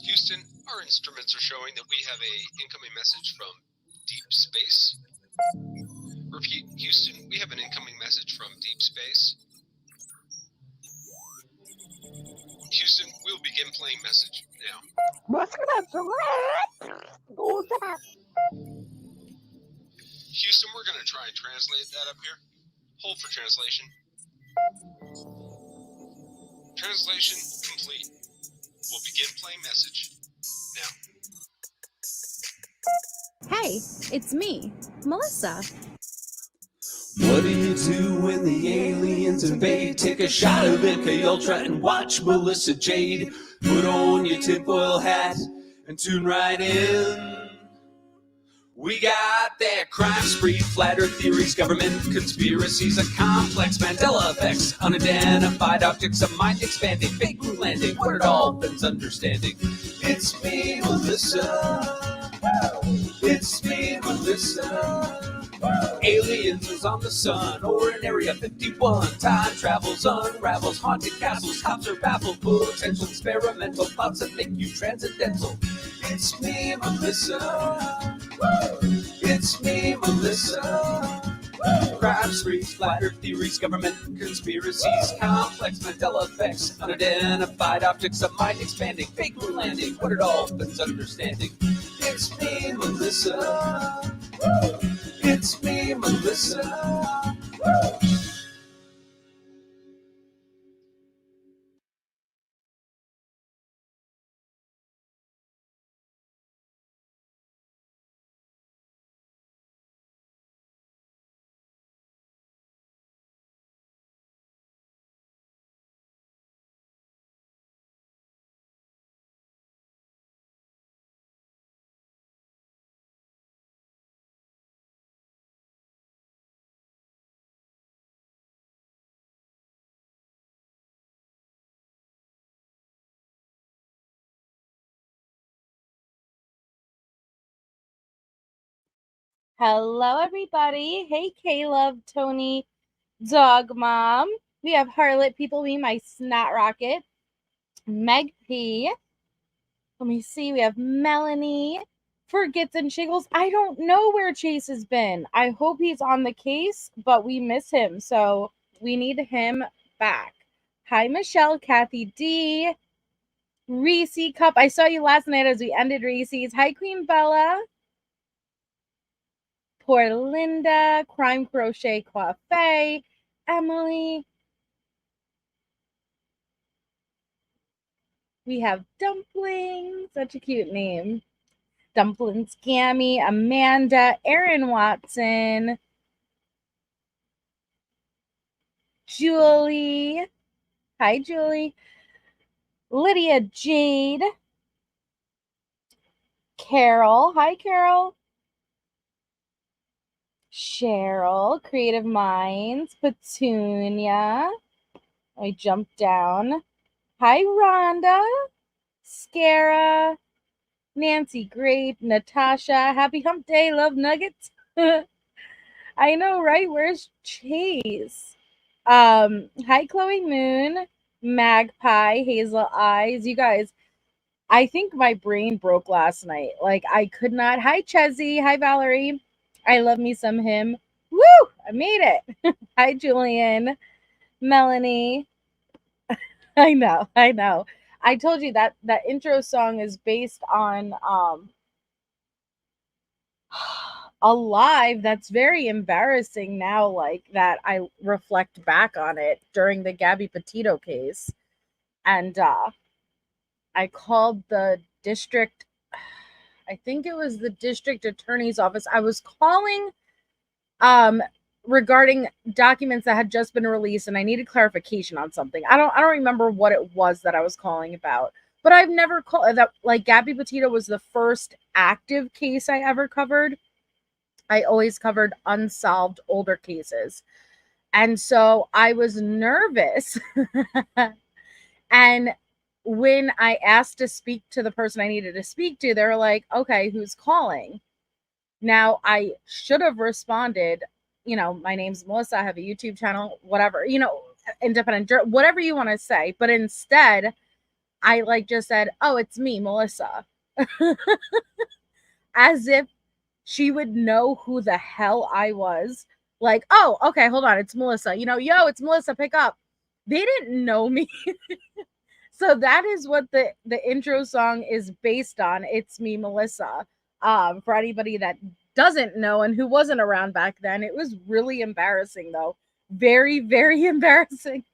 Houston, our instruments are showing that we have a incoming message from deep space. Repeat, Houston, we have an incoming message from deep space. Houston, we'll begin playing message now. Houston, we're going to try and translate that up here. Hold for translation. Translation complete. We'll begin playing message now. Hey, it's me, Melissa. What do you do when the aliens invade? Take a shot of MK Ultra and watch Melissa Jade. Put on your tinfoil hat and tune right in. We got that crime spree, flat earth theories, government conspiracies, a complex Mandela effects, unidentified objects, a mind expanding, fake moon landing, what are dolphins understanding? It's me, Melissa. It's me, Melissa. Aliens is on the sun or in Area 51. Time travels, unravels, haunted castles, cops are baffled, potential experimental thoughts that make you transcendental. It's me, Melissa. It's me, Melissa. Crime sprees, flat earth theories, government conspiracies, complex Mandela effects, unidentified objects of mind expanding, fake moon landing, what are dolphins understanding? It's me, Melissa. It's me, Melissa. Hello, everybody. Hey, Caleb, Tony, Dog Mom. We have Harley, People Me, my snot rocket, Meg P. Let me see. We have Melanie, Forgets and Shiggles. I don't know where Chase has been. I hope he's on the case, but we miss him, so we need him back. Hi, Michelle, Kathy D, Reese Cup. I saw you last night as we ended Reese's. Hi, Queen Bella. Poor Linda, Crime Crochet Coiffee, Emily. We have Dumpling, such a cute name. Dumpling Scammy, Amanda, Erin Watson, Julie. Hi, Julie. Lydia Jade. Carol. Hi, Carol. Cheryl, Creative Minds. Petunia. I jumped down. Hi, Rhonda. Scara. Nancy Grape. Natasha. Happy Hump Day. Love nuggets. I know, right? Where's Chase? Hi, Chloe Moon. Magpie. Hazel Eyes. You guys, I think my brain broke last night. Like, I could not. Hi, Chezzy. Hi, Valerie. I love me some him. Woo! I made it. Hi, Julian. Melanie. I know. I told you that intro song is based on a live that's very embarrassing now, like that I reflect back on it during the Gabby Petito case. And I called the district, I think it was the district attorney's office. I was calling regarding documents that had just been released, and I needed clarification on something. I don't remember what it was that I was calling about, but I've never called that. Like, Gabby Petito was the first active case I ever covered. I always covered unsolved older cases, and so I was nervous. And when I asked to speak to the person I needed to speak to, they were like, okay, who's calling? Now, I should have responded, my name's Melissa, I have a YouTube channel, whatever, independent, whatever you want to say. But instead, I like just said, "Oh, it's me, Melissa." As if she would know who the hell I was. Like, "Oh, okay, hold on, it's Melissa. Yo, it's Melissa, pick up." They didn't know me. So that is what the intro song is based on. It's me, Melissa. For anybody that doesn't know and who wasn't around back then, it was really embarrassing though. Very, very embarrassing.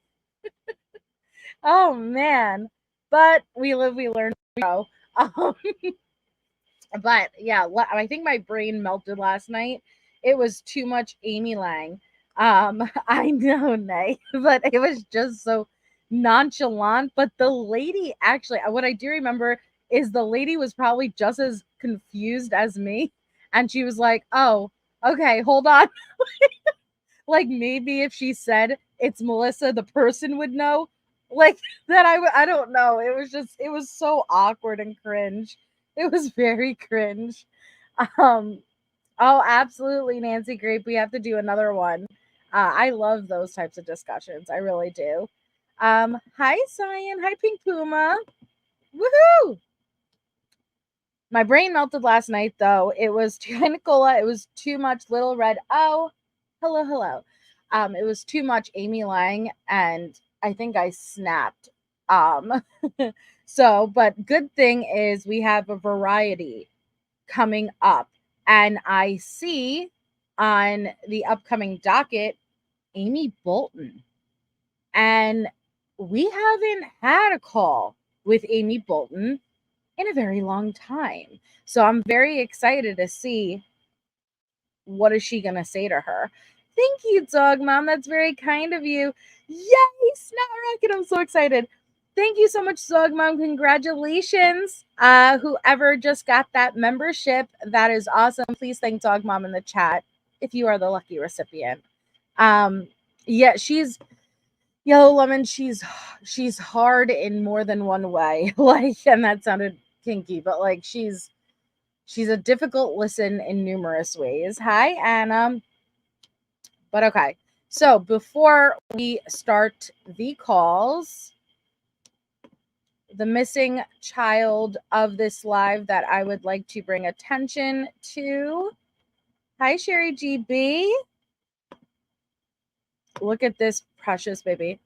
Oh man. But we live, we learn, we go. But yeah, I think my brain melted last night. It was too much Amy Lang. I know, Nay, but it was just so nonchalant. But the lady actually, what I do remember is the lady was probably just as confused as me. And she was like, "Oh, okay, hold on." Like maybe if she said it's Melissa, the person would know. Like that I don't know. It was so awkward and cringe. It was very cringe. Um oh, absolutely, Nancy Grape. We have to do another one. I love those types of discussions. I really do. Hi Cyan, hi Pink Puma. Woohoo! My brain melted last night though. It was too Nicola, it was too much Little Red. Oh, hello, hello. It was too much Amy Lang, and I think I snapped. Um, but good thing is we have a variety coming up, and I see on the upcoming docket Amy Bolton, and we haven't had a call with Amy Bolton in a very long time. So I'm very excited to see what is she gonna say to her. Thank you, Dog Mom. That's very kind of you. Yay, Snap Rocket! I'm so excited. Thank you so much, Dog Mom. Congratulations. Whoever just got that membership, that is awesome. Please thank Dog Mom in the chat if you are the lucky recipient. Yeah, she's Yellow Lemon. She's hard in more than one way. Like, and that sounded kinky, but like she's a difficult listen in numerous ways. Hi, Anna. But okay. So before we start the calls, the missing child of this live that I would like to bring attention to. Hi, Sherry GB. Look at this precious baby.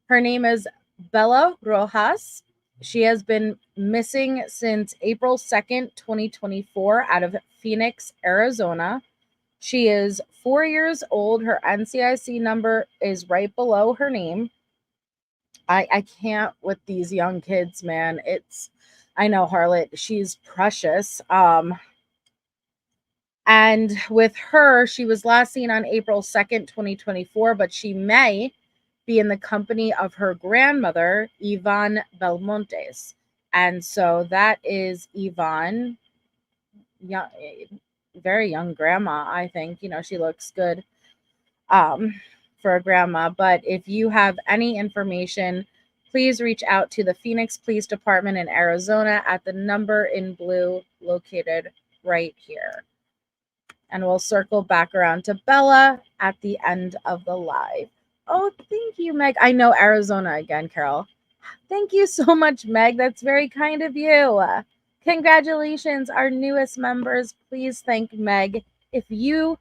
Her name is Bella Rojas. She has been missing since April 2nd, 2024, out of Phoenix, Arizona. She is 4 years old. Her NCIC number is right below her name. I can't with these young kids, man. I know, Harlot, she's precious. And with her, she was last seen on April 2nd, 2024, but she may be in the company of her grandmother, Yvonne Belmontes. And so that is Yvonne, young, very young grandma, I think. She looks good for a grandma. But if you have any information, please reach out to the Phoenix Police Department in Arizona at the number in blue located right here. And we'll circle back around to Bella at the end of the live. Oh, thank you, Meg. I know Arizona again, Carol. Thank you so much, Meg. That's very kind of you. Congratulations, our newest members. Please thank Meg. If you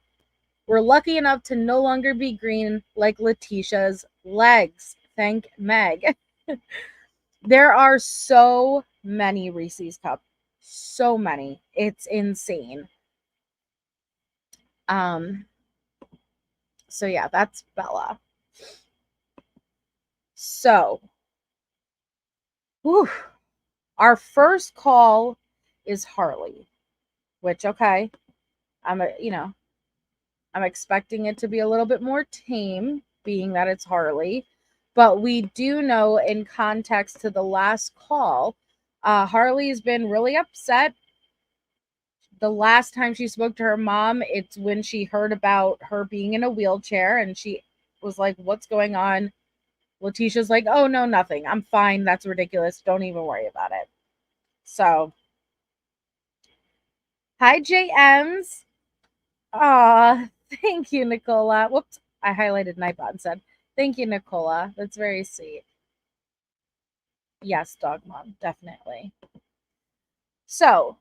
were lucky enough to no longer be green like Letecia's legs, thank Meg. There are so many Reese's Cup. So many. It's insane. So yeah, that's Bella. So, our first call is Harley, which, okay, I'm expecting it to be a little bit more tame, being that it's Harley. But we do know, in context to the last call, Harley's been really upset. The last time she spoke to her mom, it's when she heard about her being in a wheelchair, and she was like, "What's going on?" Letecia's like, "Oh, no, nothing. I'm fine. That's ridiculous. Don't even worry about it." So, hi, JMs. Aw, thank you, Nicola. Whoops, I highlighted Nightbot and said, "Thank you, Nicola." That's very sweet. Yes, Dog Mom, definitely. So,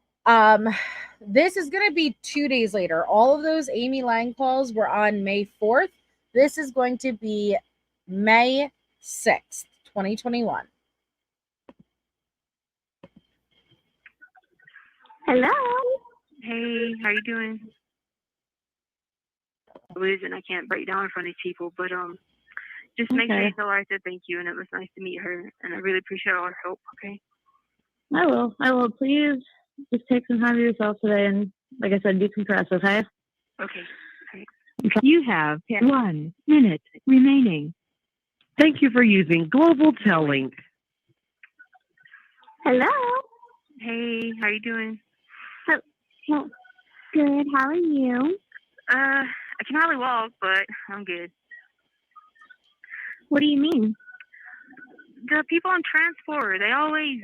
this is going to be 2 days later. All of those Amy Lang calls were on May 4th. This is going to be May 6th, 2021. Hello. Hey, how you doing? Losing, I can't break down in front of people, but just make sure you tell her I said thank you, and it was nice to meet her, and I really appreciate all her help. Okay. I will. Please just take some time to yourself today, and like I said, decompress. Okay. Okay. You have 1 minute remaining. Thank you for using Global Telling. Hello. Hey, how you doing? Well, good. How are you? I can hardly walk, but I'm good. What do you mean? The people on transport, they always,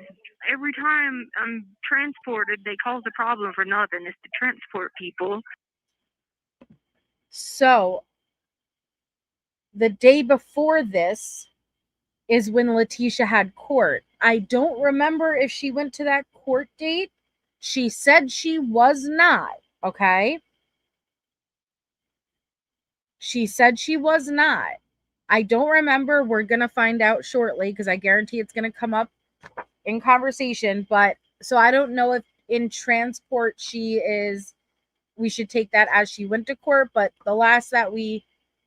every time I'm transported, they cause a problem for nothing. It's to transport people. So, the day before this is when Letecia had court. I don't remember if she went to that court date. She said she was not, okay? She said she was not. I don't remember. We're going to find out shortly because I guarantee it's going to come up in conversation. But so I don't know if in transport we should take that as she went to court. But the last that we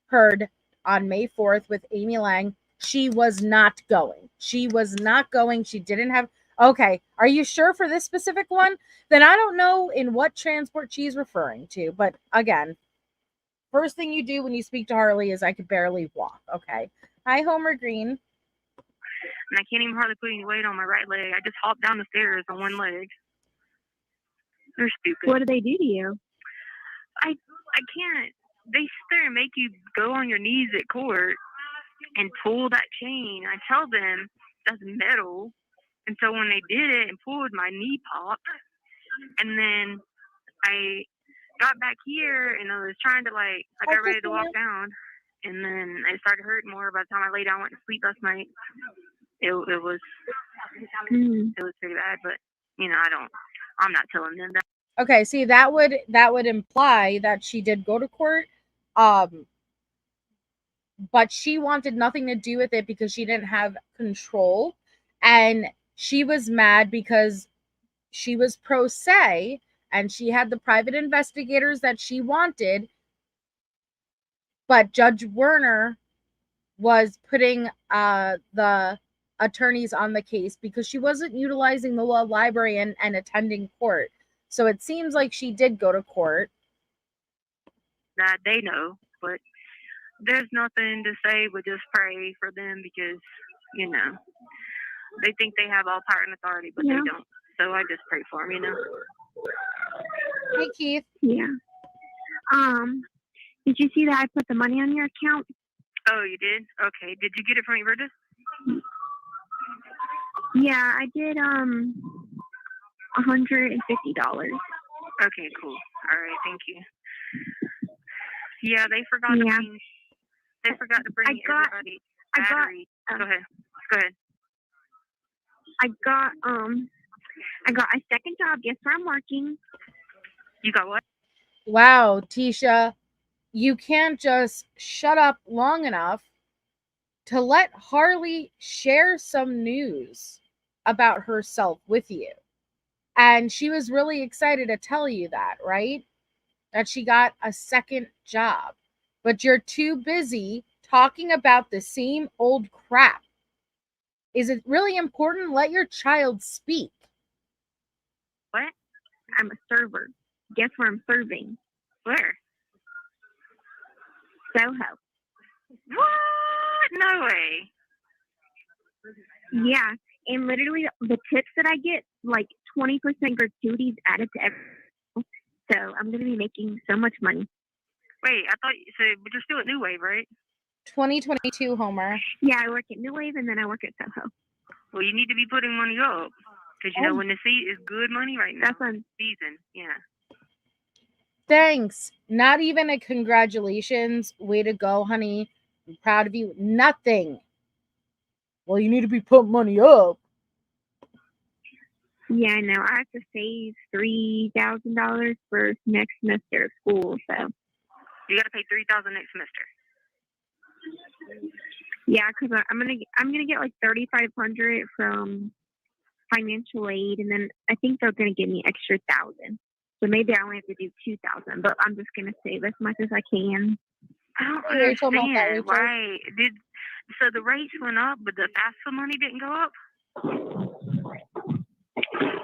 heard on May 4th with Amy Lang, she was not going. She was not going. She didn't have. Okay. Are you sure for this specific one? Then I don't know in what transport she's referring to. But again, first thing you do when you speak to Harley is I could barely walk. Okay. Hi, Homer Green. And I can't even hardly put any weight on my right leg. I just hopped down the stairs on one leg. They're stupid. What do they do to you? I can't. They sit there and make you go on your knees at court and pull that chain. I tell them that's metal. And so when they did it and pulled, my knee popped. And then I got back here and I was trying to I got ready to walk down. And then it started hurting more by the time I lay down and went to sleep last night. It was pretty bad, but I'm not telling them that. Okay, see that would imply that she did go to court. But she wanted nothing to do with it because she didn't have control, and she was mad because she was pro se and she had the private investigators that she wanted, but Judge Werner was putting the attorneys on the case because she wasn't utilizing the law library and attending court. So it seems like she did go to court. That they know, but there's nothing to say but just pray for them because, they think they have all power and authority, but they don't. So I just pray for them, Hey, Keith. Yeah. Did you see that I put the money on your account? Oh, you did? Okay. Did you get it from Evertus? Yeah, I did, $150. Okay, cool. All right, thank you. Yeah, they forgot to bring everybody battery. Go ahead. I got a second job. Guess where I'm working? You got what? Wow, Tisha, you can't just shut up long enough to let Harley share some news about herself with you. And she was really excited to tell you that, right? That she got a second job. But you're too busy talking about the same old crap. Is it really important? Let your child speak. What? I'm a server. Guess where I'm serving? Where? Soho. What? No way. Yeah, and literally the tips that I get, 20% gratuities added to every. So I'm going to be making so much money. Wait, I thought you said, but you're still at New Wave, right? 2022, Homer. Yeah, I work at New Wave and then I work at Soho. Well, you need to be putting money up because when the seat is good money right now. That's on season. Yeah. Thanks. Not even a congratulations. Way to go, honey. I'm proud of you. Nothing. Well, you need to be putting money up. Yeah, I know. I have to save $3,000 for next semester of school, so You got to pay $3,000 next semester. yeah, because I'm gonna get like $3,500 from financial aid, and then I think they're gonna give me extra $1,000. So maybe I only have to do $2,000, but I'm just gonna save as much as I can. I don't Hey, Rachel, not that, understand Rachel. why so the rates went up, but the FAFSA money didn't go up.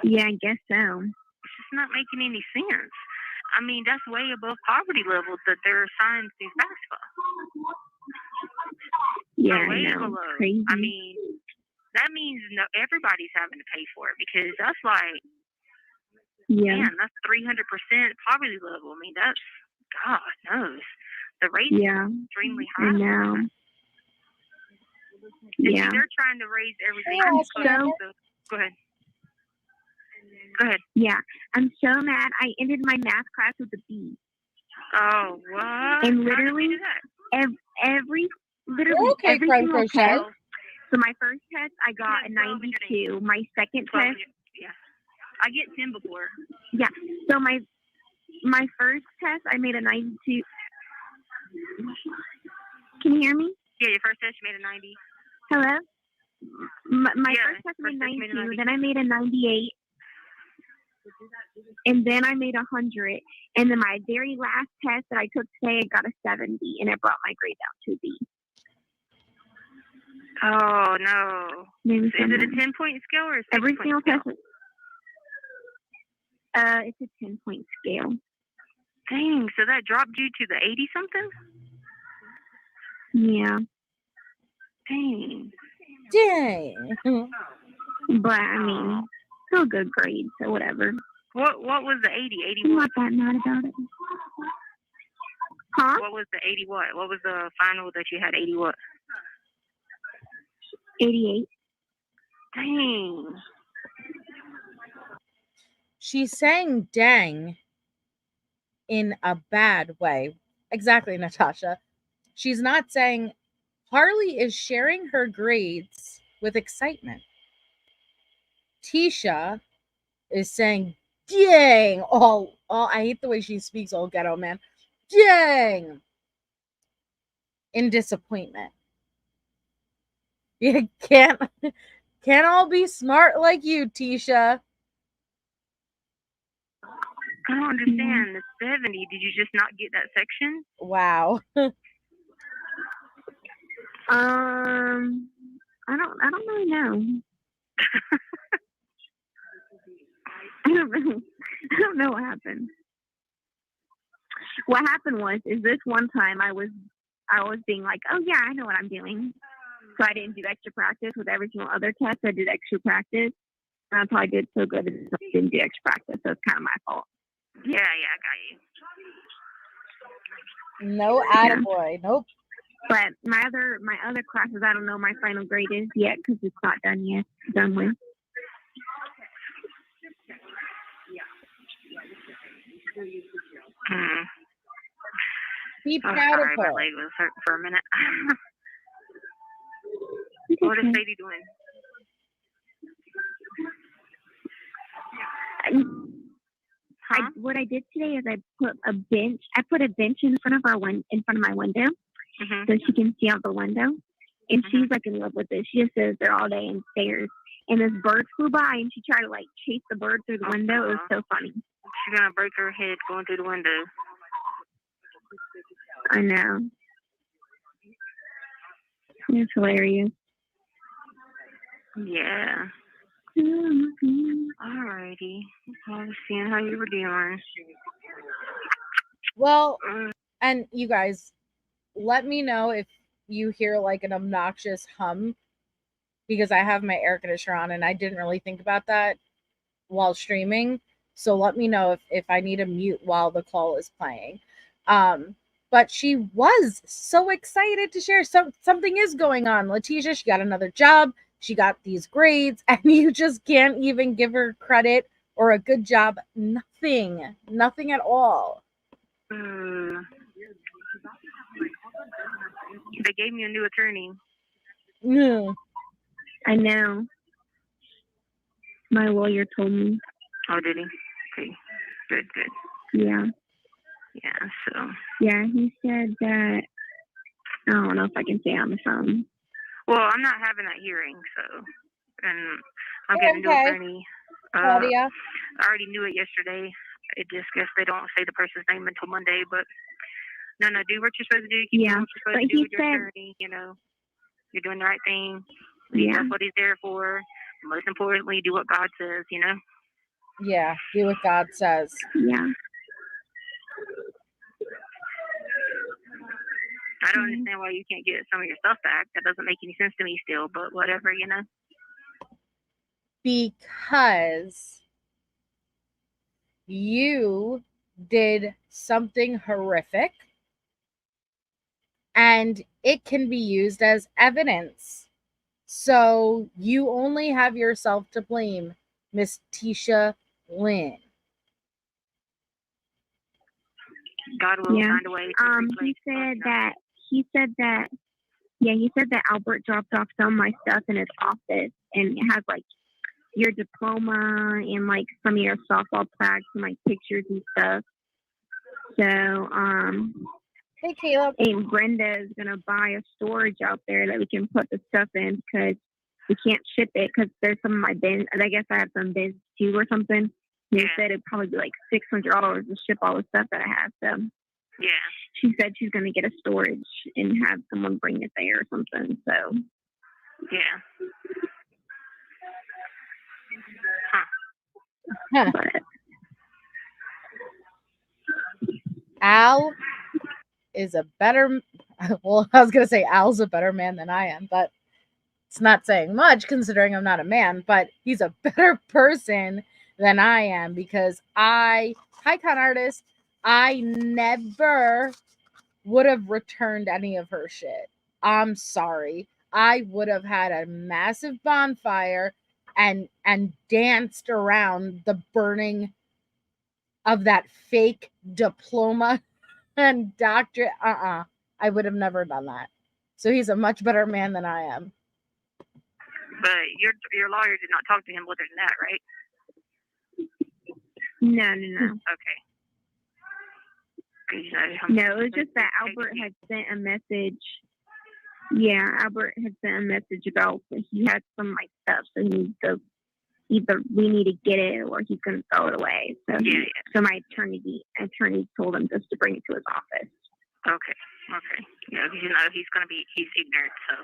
Yeah, I guess so. It's just not making any sense. I mean, that's way above poverty level that they're assigned to FAFSA. Yeah, Or way I know. below. Crazy. I mean, that means everybody's having to pay for it because that's like, yeah, man, that's 300% poverty level. I mean, that's, God knows. The rates yeah, are extremely I high. know. And Yeah. they're trying to raise everything. Yeah, Go ahead. Go ahead. Yeah, I'm so mad. I ended my math class with a B. Oh, what? And How did literally, we do that? every Okay, every Creme single Crochet. test. So my first test, I got a 92. My second 12, test, yeah. I get 10 before. yeah. So my first test, I made a 92. Can you hear me? Yeah, your first test, you made a 90. Hello? My Yeah, first test, I made first test you made a 92. 90. Then I made a 98. And then I made 100. And then my very last test that I took today, I got a 70. And it brought my grade down to a B. Oh, no. Maybe Is it a someone- 10-point scale or a 6-point Every single scale? test. It's a 10-point scale. Dang, so that dropped you to the 80-something? Yeah. Dang. Dang. But, I mean, still good grade, so whatever. What was the 80? 80 I'm what? not that mad about it. Huh? What was the 80 what? What was the final that you had 80 what? 88. Dang. She's saying dang in a bad way. Exactly, Natasha. She's not saying Harley is sharing her grades with excitement. Tisha is saying dang all I hate the way she speaks all ghetto, man. Dang in disappointment. You can't all be smart like you, Tisha. I don't understand. The 70, did you just not get that section? Wow. I don't really know. I don't know what happened. What happened was this one time I was being like, oh yeah, I know what I'm doing. So I didn't do extra practice with every single other test. I did extra practice. And that's how I did so good. I didn't do extra practice. So it's kind of my fault. Yeah, I got you. No attaboy. Nope. But my other classes, I don't know my final grade is yet because it's not done yet. Done with. Be Oh, proud sorry, of my her. leg was hurt for a minute. What is Sadie doing? Huh? What I did today is I put a bench in front of my window, Mm-hmm. so she can see out the window. And she's like in love with it. She just sits there all day and stares. And this bird flew by, and she tried to like chase the bird through the window. It was so funny. She's gonna break her head going through the window. I know. It's hilarious. Yeah. Alrighty. I was seeing how you were doing. Well, and you guys, let me know if you hear like an obnoxious hum because I have my air conditioner on and I didn't really think about that while streaming. So let me know if I need to mute while the call is playing. But she was so excited to share something is going on. Letecia, she got another job. She got these grades and you just can't even give her credit or a good job. Nothing at all. They gave me a new attorney. Mm. I know. My lawyer told me. Oh, did he? Okay. Good. Yeah. Yeah, so. Yeah, he said that. I don't know if I can say on the phone. Well, I'm not having that hearing, so. And I'm getting to Okay. attorney. Claudia. I already knew it yesterday. I just guess they don't say the person's name until Monday, but no, do what you're supposed to do. Keep doing what you're supposed to do with your attorney. You know, you're doing the right thing. Yeah. That's what he's there for. Most importantly, do what God says, you know? Yeah, do what God says. Yeah. I don't understand why you can't get some of your stuff back. That doesn't make any sense to me still, but whatever, you know? Because you did something horrific and it can be used as evidence. So you only have yourself to blame, Miss Tisha Lynn. God will find a way to he said that Albert dropped off some of my stuff in his office, and it has like your diploma and like some of your softball plaques and like pictures and stuff. So hey Caleb, and Brenda is gonna buy a storage out there that we can put the stuff in because we can't ship it because there's some of my bins. I guess I have some bins too or something. They said it'd probably be like $600 to ship all the stuff that I have. So yeah, she said she's gonna get a storage and have someone bring it there or something. So yeah. Huh. But Al is a better, well, I was going to say Al's a better man than I am, but it's not saying much considering I'm not a man, but he's a better person than I am because hi con artist, I never would have returned any of her shit. I'm sorry. I would have had a massive bonfire and danced around the burning of that fake diploma and doctorate. I would have never done that. So he's a much better man than I am. But your lawyer did not talk to him other than that, right? No. Okay. No, it was just that Albert had sent a message. Yeah, Albert had sent a message about that he had some of my stuff, so he needs to either we need to get it or he's going to throw it away. So so my attorney told him just to bring it to his office. Okay. Yeah, because he's ignorant. So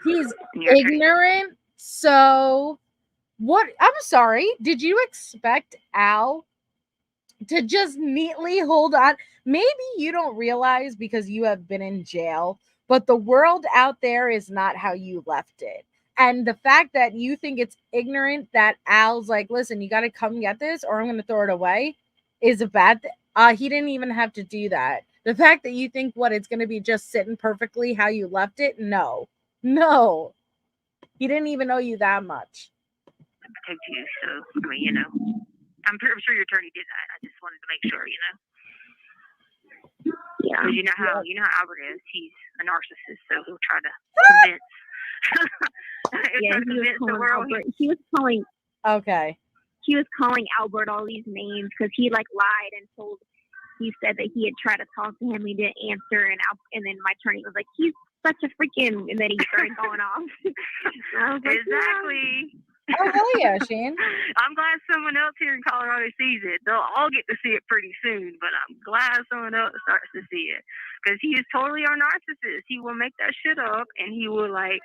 he's ignorant. So what? I'm sorry. Did you expect Al to just neatly hold on? Maybe you don't realize because you have been in jail, but the world out there is not how you left it. And the fact that you think it's ignorant that Al's like, listen, you got to come get this or I'm going to throw it away is a bad thing. He didn't even have to do that. The fact that you think it's going to be just sitting perfectly how you left it. No, he didn't even owe you that much. Protect you. So, I mean, you know, I'm sure your attorney did that. I just wanted to make sure, you know. Yeah. You know how Albert is. He's a narcissist, so he'll try to convince. He was calling. Okay. He was calling Albert all these names because he like lied and he said that he had tried to talk to him, he didn't answer, and then my attorney was like, he's such a freaking, and then he started going off. I was like, exactly. Oh hell yeah, Shane. I'm glad someone else here in Colorado sees it. They'll all get to see it pretty soon, but I'm glad someone else starts to see it because he is totally our narcissist. He will make that shit up, and he will like.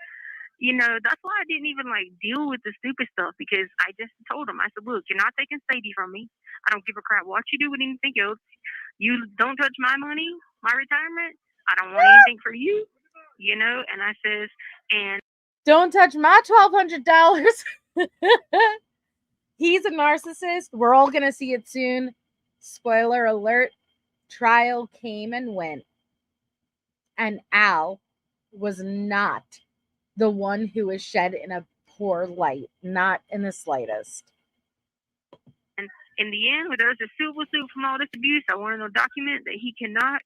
You know, that's why I didn't even like deal with the stupid stuff because I just told him, I said, look, you're not taking Sadie from me. I don't give a crap what you do with anything else. You don't touch my money, my retirement. I don't want anything for you, you know? And I says, and don't touch my $1,200. He's a narcissist. We're all going to see it soon. Spoiler alert. Trial came and went. And Al was not the one who was shed in a poor light, not in the slightest. And in the end, when there's a civil suit from all this abuse, I want to document that he cannot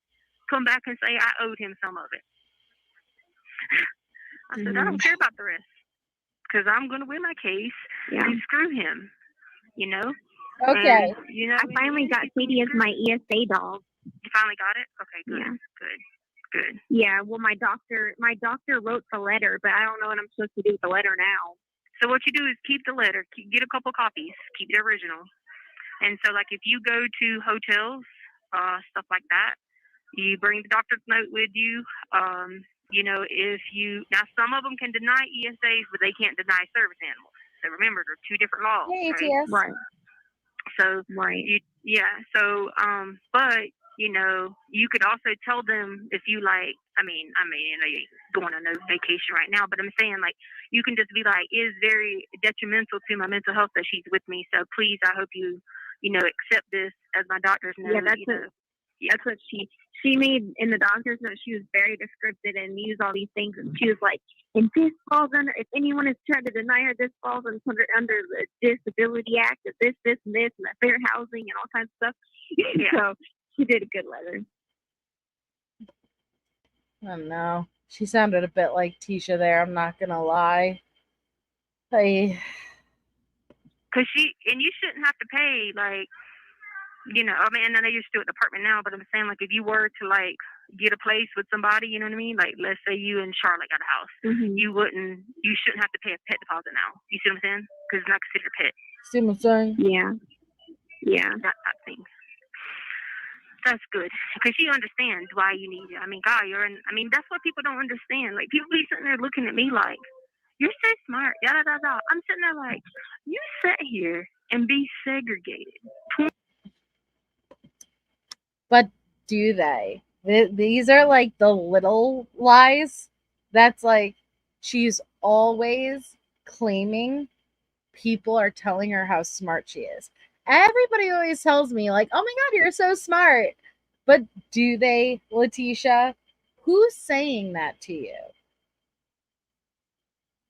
come back and say I owed him some of it. I said, I don't care about the rest. because I'm going to win my case and screw him, you know? Okay. And, you know, I finally got Sadie as my ESA dog. You finally got it? Okay, good. Yeah. Good. Yeah, well, my doctor wrote the letter, but I don't know what I'm supposed to do with the letter now. So what you do is keep the letter, get a couple copies, keep the original. And so, like, if you go to hotels, stuff like that, you bring the doctor's note with you. You know, now some of them can deny ESAs, but they can't deny service animals. So remember, they're two different laws. Hey, right? ATS. Right. So Right. but you know, you could also tell them if you like. I mean, you know, you're going on no vacation right now, but I'm saying, like, you can just be like, it is very detrimental to my mental health that she's with me. So please, I hope you know, accept this as my doctor's note. Yeah, that's what she made in the doctor's note. She was very descriptive and used all these things, and she was like, and this falls under, if anyone is trying to deny her, this falls under the Disability Act of this, and this, and the fair housing and all kinds of stuff. Yeah. So she did a good letter. I don't know. She sounded a bit like Tisha there, I'm not gonna lie. Because you shouldn't have to pay, like, you know, I mean, I know you're still at the apartment now, but I'm saying, like, if you were to, like, get a place with somebody, you know what I mean? Like, let's say you and Charlotte got a house. Mm-hmm. You shouldn't have to pay a pet deposit now. You see what I'm saying? Because it's not considered a pet. See what I'm saying? Yeah. That type of thing. That's good. Because she understands why you need it. I mean, God, that's what people don't understand. Like, people be sitting there looking at me like, you're so smart, yada, yada, yada. I'm sitting there like, you sit here and be segregated. But do they? These are like the little lies. That's like, she's always claiming people are telling her how smart she is. Everybody always tells me, like, oh my God, you're so smart. But do they, Letecia? Who's saying that to you?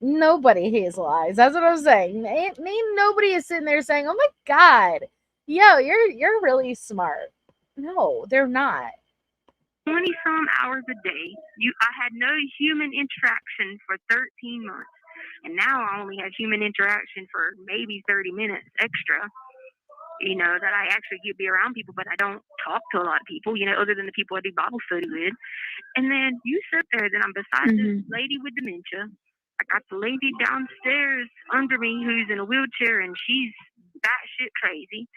Nobody, Hazel Eyes. That's what I'm saying. Ain't nobody is sitting there saying, oh my God, yo, you're really smart. No, they're not. 20-some hours a day. I had no human interaction for 13 months. And now I only have human interaction for maybe 30 minutes extra. You know, that I actually get to be around people, but I don't talk to a lot of people, you know, other than the people I do Bible study with. And then you sit there, then I'm beside this lady with dementia. I got the lady downstairs under me who's in a wheelchair, and she's batshit crazy.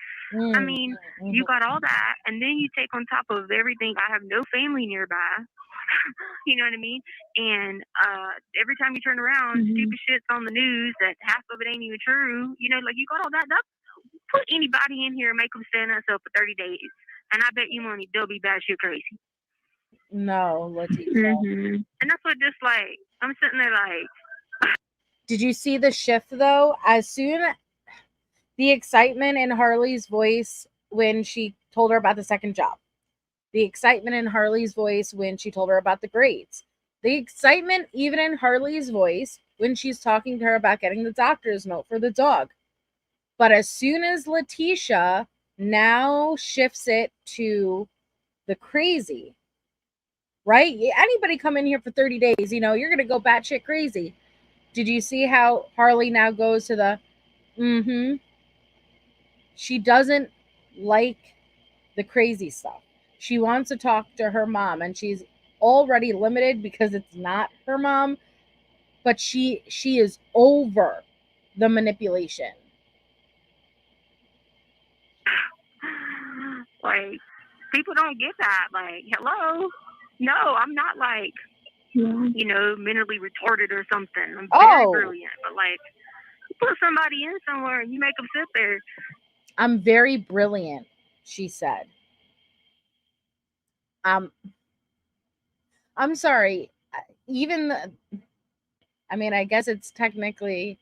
I mean, you got all that, and then you take on top of everything, I have no family nearby. You know what I mean? And every time you turn around, stupid shit's on the news that half of it ain't even true. You know, like, you got all that. Put anybody in here and make them stand themselves for 30 days, and I bet you money they'll be batshit crazy. No, Letecia. And that's what, just like, I'm sitting there like. Did you see the shift though? As soon the excitement in Harley's voice when she told her about the second job, the excitement in Harley's voice when she told her about the grades, the excitement even in Harley's voice when she's talking to her about getting the doctor's note for the dog. But as soon as Letecia now shifts it to the crazy, right? Anybody come in here for 30 days, you know, you're going to go batshit crazy. Did you see how Harley now goes to the She doesn't like the crazy stuff. She wants to talk to her mom, and she's already limited because it's not her mom, but she is over the manipulation. Like, people don't get that. Like, hello? No, I'm not like, you know, mentally retarded or something. I'm very brilliant, but like, you put somebody in somewhere and you make them sit there. I'm very brilliant, she said. I'm sorry. I mean, I guess it's technically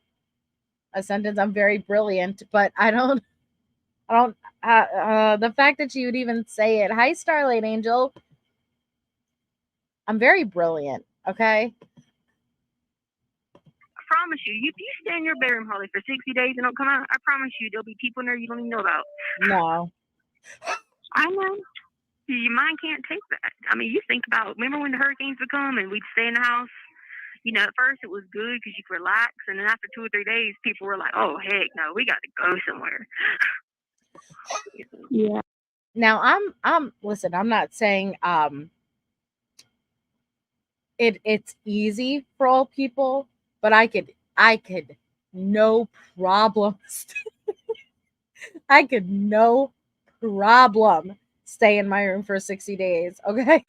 a sentence. I'm very brilliant, but I don't. The fact that you would even say it. Hi, Starlight Angel. I'm very brilliant. Okay. I promise you, if you stay in your bedroom, Harley, for 60 days and don't come out, I promise you, there'll be people in there you don't even know about. No. I know. Your mind can't take that. I mean, you think about, remember when the hurricanes would come and we'd stay in the house? you know, at first it was good because you could relax, and then after 2 or 3 days, people were like, "Oh heck no, we got to go somewhere." Yeah. Now listen, I'm not saying it's easy for all people, but I could no problem I could no problem stay in my room for 60 days, okay?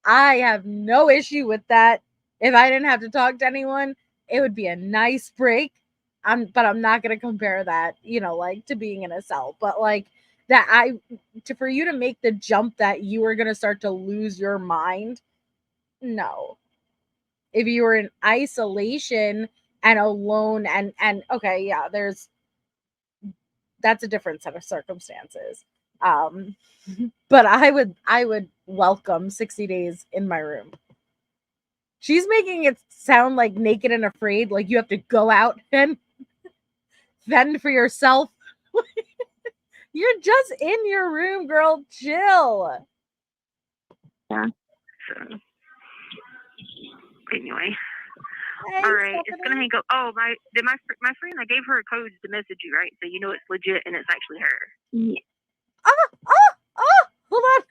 I have no issue with that. If I didn't have to talk to anyone, it would be a nice break. But I'm not going to compare that, you know, like to being in a cell. But like that for you to make the jump that you are going to start to lose your mind, no. If you were in isolation and alone and okay, yeah, that's a different set of circumstances. But I would welcome 60 days in my room. She's making it sound like Naked and Afraid, like you have to go out and fend for yourself. You're just in your room, girl. Chill. Yeah. So anyway, Hey, all right, it's Stephanie. gonna hang up. Oh, my friend, I gave her a code to message you, right? So you know it's legit and it's actually her. Yeah. Hold on.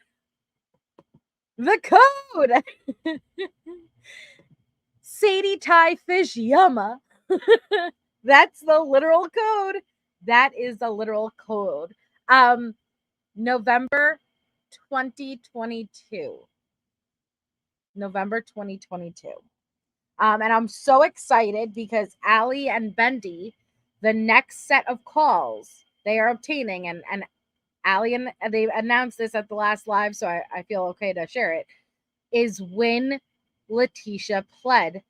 The code. Sadie Thai Fish Yama. That's the literal code. That is the literal code. November 2022. November 2022. And I'm so excited because Allie and Bendy, the next set of calls they are obtaining, and Allie and they announced this at the last live, so I feel okay to share it, is when Letecia pled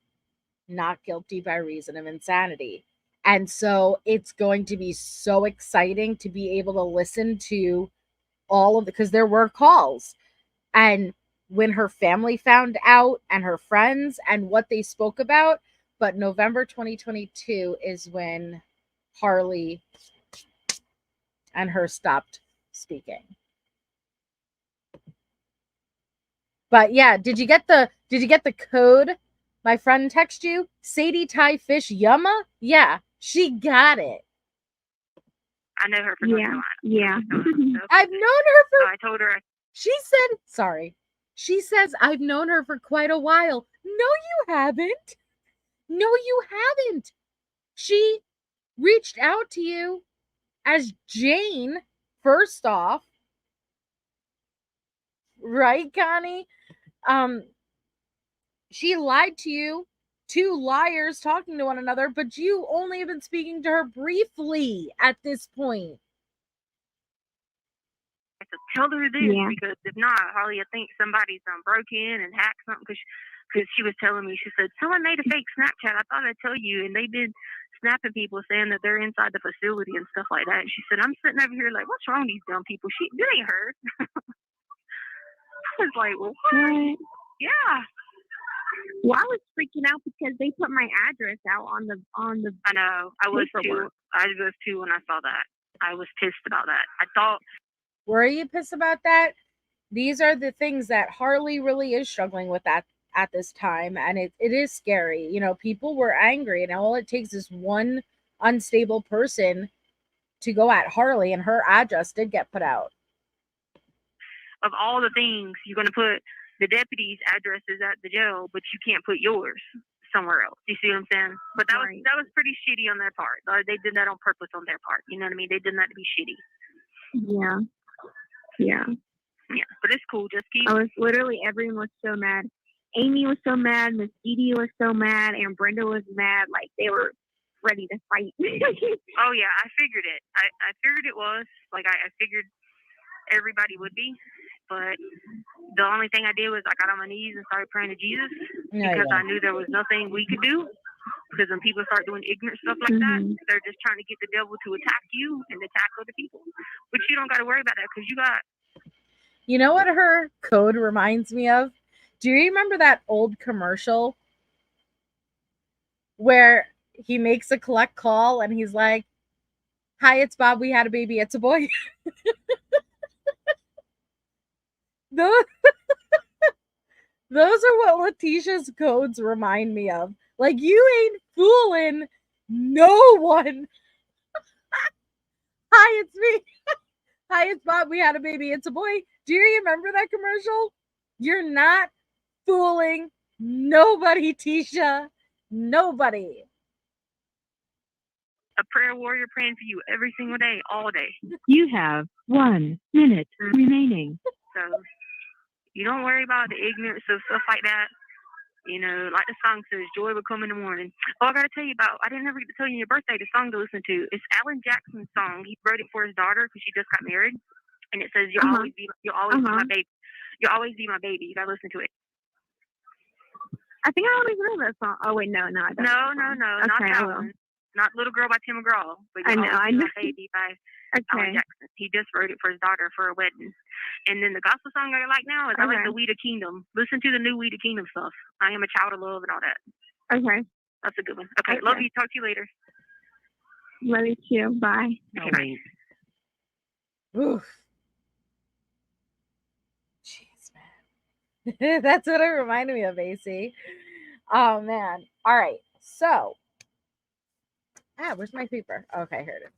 not guilty by reason of insanity. And so it's going to be so exciting to be able to listen to all of because there were calls. And when her family found out and her friends and what they spoke about. But November 2022 is when Harley and her stopped speaking. But yeah, did you get the code? My friend text you? Sadie Thai Fish Yama? Yeah, she got it. I know her for Yeah. I've known her for So I told her She says I've known her for quite a while. No, you haven't. No, you haven't. She reached out to you as Jane, first off. Right, Connie? She lied to you. Two liars talking to one another, but you only have been speaking to her briefly at this point. to tell her this because if not, Harley, I think somebody's broke in and hacked something because she was telling me, she said, someone made a fake Snapchat. I thought I'd tell you. And they did snapping people saying that they're inside the facility and stuff like that. And she said, I'm sitting over here like, what's wrong with these dumb people? This ain't her. I was like, well, what? Yeah. Well, I was freaking out because they put my address out on the. I know. I was too when I saw that. I was pissed about that. I thought. Were you pissed about that? These are the things that Harley really is struggling with at this time, and it is scary. You know, people were angry, and all it takes is one unstable person to go at Harley, and her address did get put out. Of all the things, you're going to put the deputy's addresses at the jail, but you can't put yours somewhere else. You see what I'm saying? But that was pretty shitty on their part. They did that on purpose on their part. You know what I mean? They did that to be shitty. Yeah. Yeah, but it's cool. Just keep. I was literally, everyone was so mad. Amy was so mad. Miss Dee was so mad, and Brenda was mad. Like they were ready to fight. Oh yeah, I figured it. I figured it was like I figured everybody would be. But the only thing I did was I got on my knees and started praying to Jesus because I knew there was nothing we could do. Because when people start doing ignorant stuff like that, they're just trying to get the devil to attack you and attack other people. But you don't got to worry about that because you got. You know what her code reminds me of? Do you remember that old commercial where he makes a collect call and he's like, "Hi, it's Bob. We had a baby. It's a boy." Those are what Letecia's codes remind me of. Like, you ain't fooling no one. Hi, it's me. Hi, it's Bob. We had a baby. It's a boy. Do you remember that commercial? You're not fooling nobody, Tisha. Nobody. A prayer warrior praying for you every single day, all day. You have 1 minute remaining. So you don't worry about the ignorance of stuff like that. You know, like the song says, joy will come in the morning. Oh, I got to tell you about, I didn't ever get to tell you your birthday, the song to listen to. It's Alan Jackson's song. He wrote it for his daughter because she just got married. And it says, you'll always be my baby. You'll always be my baby. You got to listen to it. I think I always know that song. Oh, wait, no, I don't. No, Okay, not that one. Not Little Girl by Tim McGraw, but You'll Always Be My Baby by Alan Jackson. He just wrote it for his daughter for a wedding. And then the gospel song I like now is I like the We the Kingdom. Listen to the new We the Kingdom stuff. I Am a Child of Love and all that. Okay. That's a good one. Okay. Love you. Talk to you later. Love you too. Bye. Okay, bye. Oof. Jeez, man. That's what it reminded me of, AC. Oh, man. All right. So, where's my paper? Okay, here it is.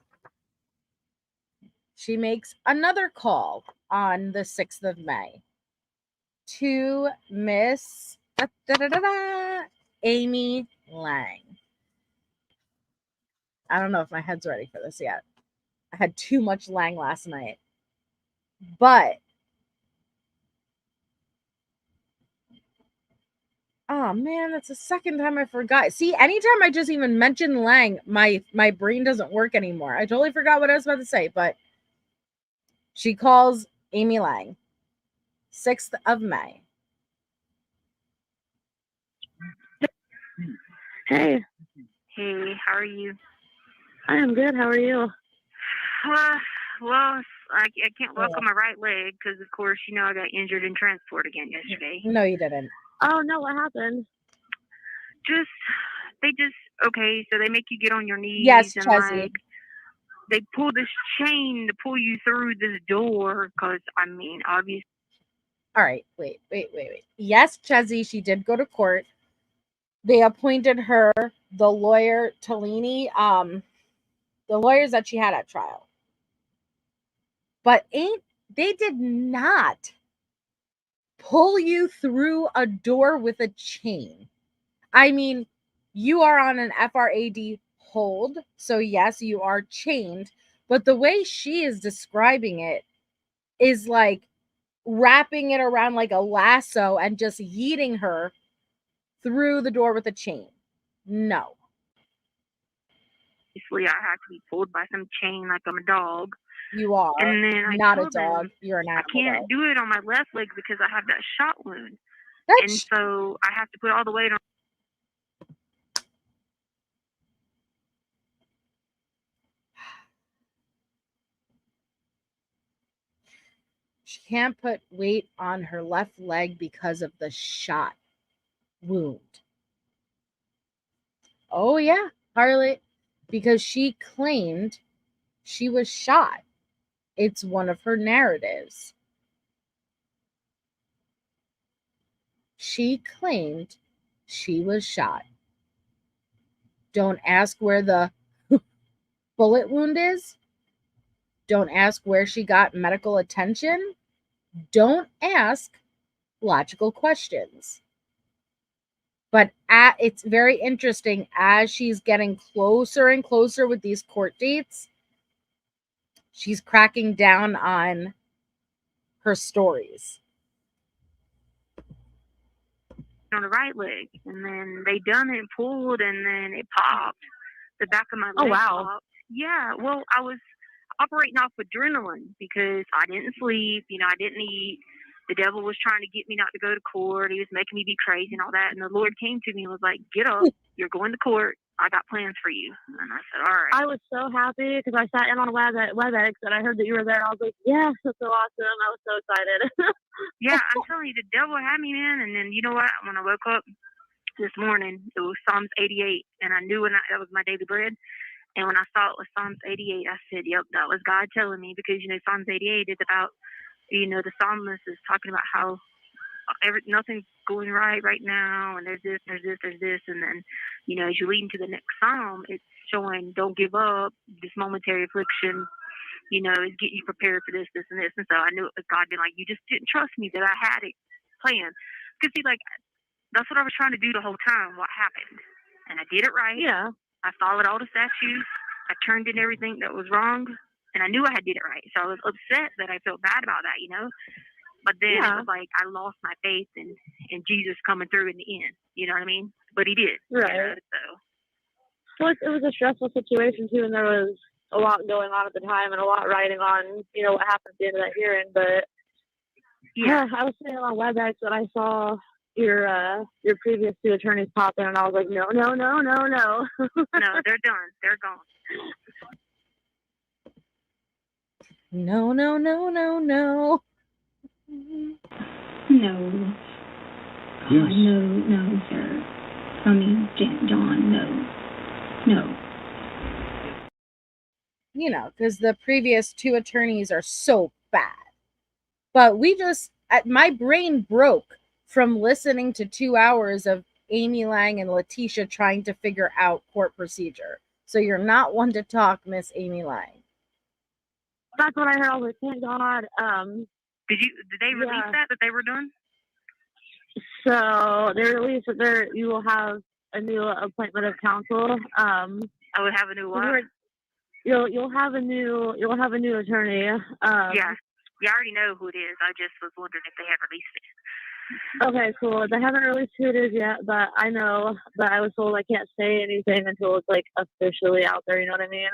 She makes another call on the 6th of May to Miss Amy Lang. I don't know if my head's ready for this yet. I had too much Lang last night. But oh man, that's the second time I forgot. See, anytime I just even mention Lang, my brain doesn't work anymore. I totally forgot what I was about to say, but she calls Amy Lang, 6th of May. Hey. Hey, how are you? I am good. How are you? Well, I can't walk on my right leg because, of course, you know I got injured in transport again yesterday. No, you didn't. Oh, no, what happened? Okay, so they make you get on your knees. Yes, and Chessie. like they pull this chain to pull you through this door because, I mean, obviously. All right, wait. Yes, Chessie, she did go to court. They appointed her the lawyer, Tellini, the lawyers that she had at trial. But they did not pull you through a door with a chain. I mean, you are on an FRAD hold, so yes, you are chained, but the way she is describing it is like wrapping it around like a lasso and just yeeting her through the door with a chain. No. Obviously, I have to be pulled by some chain like I'm a dog. You are. And then not a dog. You're an animal. I can't do it on my left leg because I have that shot wound. And so I have to put all the weight on. She can't put weight on her left leg because of the shot wound. Oh, yeah, Harley. Because she claimed she was shot. It's one of her narratives. She claimed she was shot. Don't ask where the bullet wound is. Don't ask where she got medical attention. Don't ask logical questions. But it's very interesting as she's getting closer and closer with these court dates. She's cracking down on her stories. On the right leg, and then they done it and pulled, and then it popped. The back of my leg popped. Yeah, well, I was operating off adrenaline because I didn't sleep. You know, I didn't eat. The devil was trying to get me not to go to court. He was making me be crazy and all that. And the Lord came to me and was like, "Get up! You're going to court. I got plans for you." And I said, "All right." I was so happy because I sat in on WebEx and I heard that you were there. I was like, "Yes, that's so awesome!" I was so excited. Yeah, I'm telling you, the devil had me, man. And then you know what? When I woke up this morning, it was Psalms 88, and I knew that was my daily bread. And when I saw it was Psalms 88, I said, "Yep, that was God telling me," because you know Psalms 88 is about, you know, the psalmist is talking about how nothing's going right now, and there's this, and then, as you lead into the next psalm, it's showing don't give up, this momentary affliction, is getting you prepared for this, and this, and so I knew it was God being like, you just didn't trust me that I had it planned, because see, like, that's what I was trying to do the whole time. What happened, and I did it right. Yeah. I followed all the statutes. I turned in everything that was wrong, and I knew I had did it right. So I was upset that I felt bad about that, But then it was like I lost my faith in Jesus coming through in the end. You know what I mean? But he did. Right. So. Well, it was a stressful situation too, and there was a lot going on at the time, and a lot riding on, what happened at the end of that hearing. But yeah, I was saying on WebEx that I saw your previous two attorneys pop in, and I was like, no. No, they're done. They're gone. No. No. Yes. No, sir. I mean, John, no. Because the previous two attorneys are so bad. But my brain broke from listening to 2 hours of Amy Lang and Letecia trying to figure out court procedure. So you're not one to talk, Miss Amy Lang. That's what I heard. I was like, thank God. Did they release that they were done? So they released that you will have a new appointment of counsel. I would have a new what? You'll have a new attorney. Yeah, I already know who it is. I just was wondering if they had released it. Okay, cool. They haven't released who it is yet, but I know. But I was told I can't say anything until it's like officially out there. You know what I mean?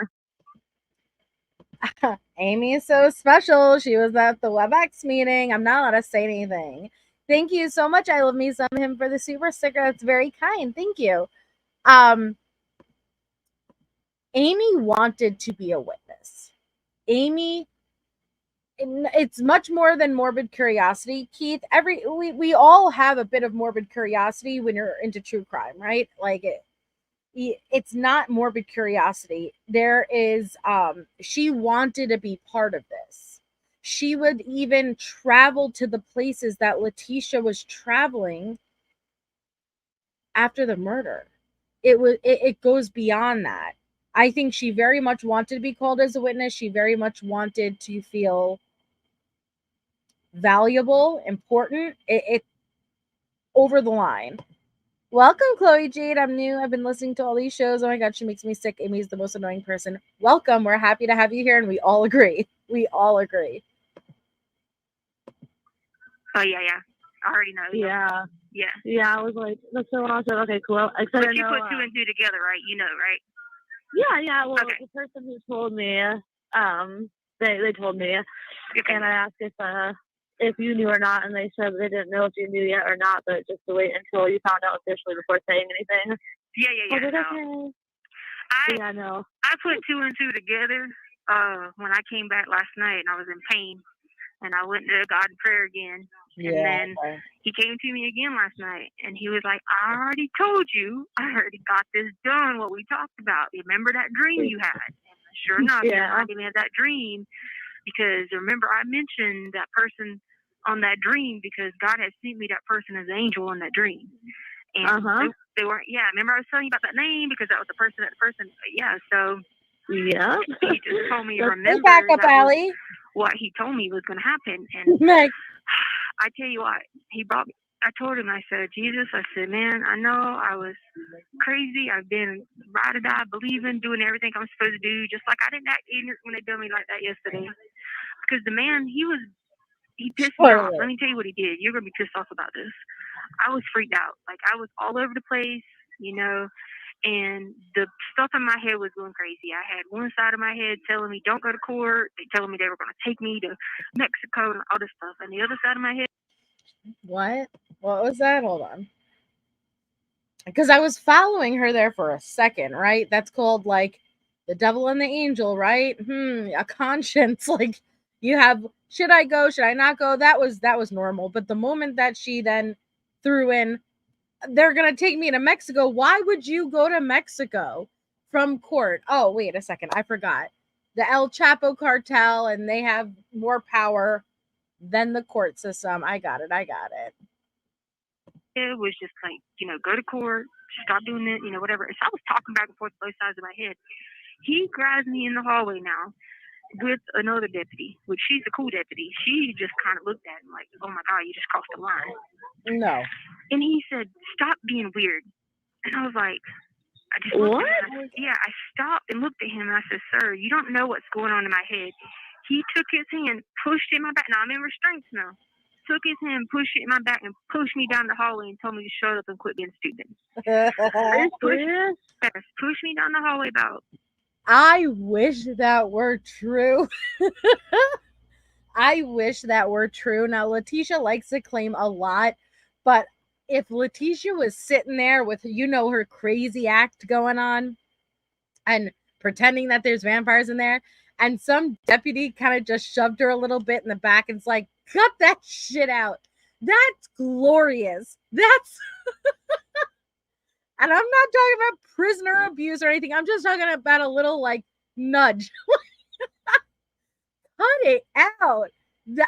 Amy is so special. She was at the WebEx meeting. I'm not allowed to say anything. Thank you so much. I love me some him for the super sticker. That's very kind. Thank you. Amy wanted to be a witness. Amy, it's much more than morbid curiosity, Keith. We all have a bit of morbid curiosity when you're into true crime, right? Like it's not morbid curiosity. There is she wanted to be part of this. She would even travel to the places that Letecia was traveling after the murder. It goes beyond that. I think she very much wanted to be called as a witness. She very much wanted to feel valuable, important. It over the line. Welcome, Chloe Jade. I'm new. I've been listening to all these shows. Oh my God, she makes me sick. Amy's the most annoying person. Welcome. We're happy to have you here, and we all agree. We all agree. Oh, yeah. I already know. Yeah. I was like, that's so awesome. Okay, cool. But you put two and two together, right? Right? Yeah. Well, okay. The person who told me, they told me, okay. And I asked if you knew or not, and they said they didn't know if you knew yet or not, but just to wait until you found out officially before saying anything. Yeah. I know. I put two and two together when I came back last night, and I was in pain, and I went to God in prayer again. And then he came to me again last night, and he was like, I already told you. I already got this done, what we talked about. Remember that dream you had? And sure enough, he reminded me of that dream, because remember I mentioned that person on that dream because God had sent me that person as an angel in that dream. And they weren't, remember I was telling you about that name because that was the person, so he just told me, remember back up, Allie. What he told me was going to happen. And I tell you what, I told him, I said, Jesus, I said, man, I know I was crazy. I've been ride or die, believing, doing everything I'm supposed to do, just like I didn't act ignorant when they done me like that yesterday. Because the man, he pissed me off. Let me tell you what he did. You're going to be pissed off about this. I was freaked out. Like, I was all over the place, and the stuff in my head was going crazy. I had one side of my head telling me, don't go to court. They telling me they were going to take me to Mexico and all this stuff. And the other side of my head. What was that? Hold on. Because I was following her there for a second, right? That's called, like, the devil and the angel, right? A conscience. Like, you have, should I go? Should I not go? That was normal. But the moment that she then threw in, they're going to take me to Mexico. Why would you go to Mexico from court? Oh, wait a second. I forgot. The El Chapo cartel, and they have more power than the court system. I got it. was just like, go to court, stop doing it, whatever. So I was talking back and forth both sides of my head. He grabs me in the hallway now with another deputy, which she's a cool deputy. She just kind of looked at him like, oh my God, you just crossed the line. No. And he said, stop being weird. And I was like, I just looked at him. I stopped and looked at him and I said, sir, you don't know what's going on in my head. He took his hand, pushed it in my back. Now I'm in restraints now. Took his hand, pushed it in my back, and pushed me down the hallway and told me to shut up and quit being stupid. Pushed me down the hallway about. I wish that were true. I wish that were true. Now, Letecia likes to claim a lot, but if Letecia was sitting there with, her crazy act going on and pretending that there's vampires in there, and some deputy kind of just shoved her a little bit in the back and it's like, cut that shit out. That's glorious. That's and I'm not talking about prisoner abuse or anything. I'm just talking about a little nudge. Cut it out.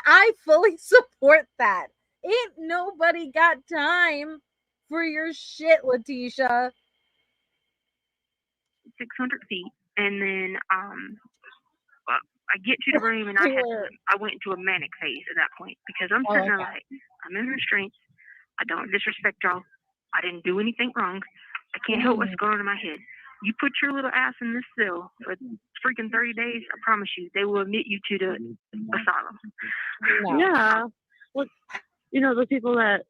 I fully support that. Ain't nobody got time for your shit, Letecia. 600 feet. And then I get to the room and I went into a manic phase at that point because I'm sitting there like, I'm in restraints. I don't disrespect y'all. I didn't do anything wrong. I can't help what's going on in my head. You put your little ass in this cell for freaking 30 days, I promise you, they will admit you to the asylum. Yeah. Well, the people that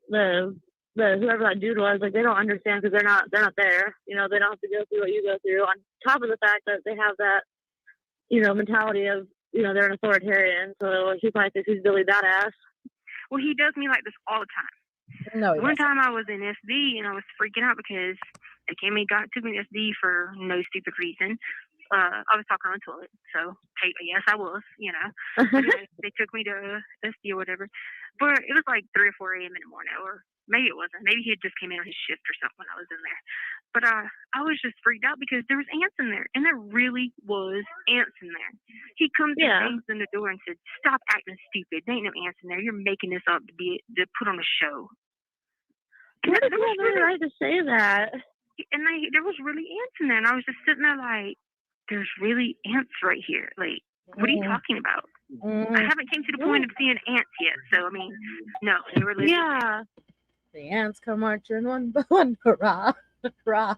whoever that dude was, they don't understand because they're not there. They don't have to go through what you go through. On top of the fact that they have that, mentality of, they're an authoritarian. So he probably thinks he's Billy Badass. Well, he does me like this all the time. No. One time I was in SD and I was freaking out because they took me to SD for no stupid reason. I was talking on the toilet, so yes, I was, they took me to SD or whatever. But it was like 3 or 4 a.m. in the morning, or maybe it wasn't. Maybe he had just came in on his shift or something when I was in there. But I was just freaked out because there was ants in there, and there really was ants in there. He comes and bangs in the door and said, "Stop acting stupid. There ain't no ants in there. You're making this up to put on a show." Where did you have the right to say that? And there was really ants in there, and I was just sitting there like, there's really ants right here. Like, what are you talking about? I haven't came to the point of seeing ants yet. So, I mean, no, they were living. Yeah. The ants come marching one by one. Hurrah. Hurrah.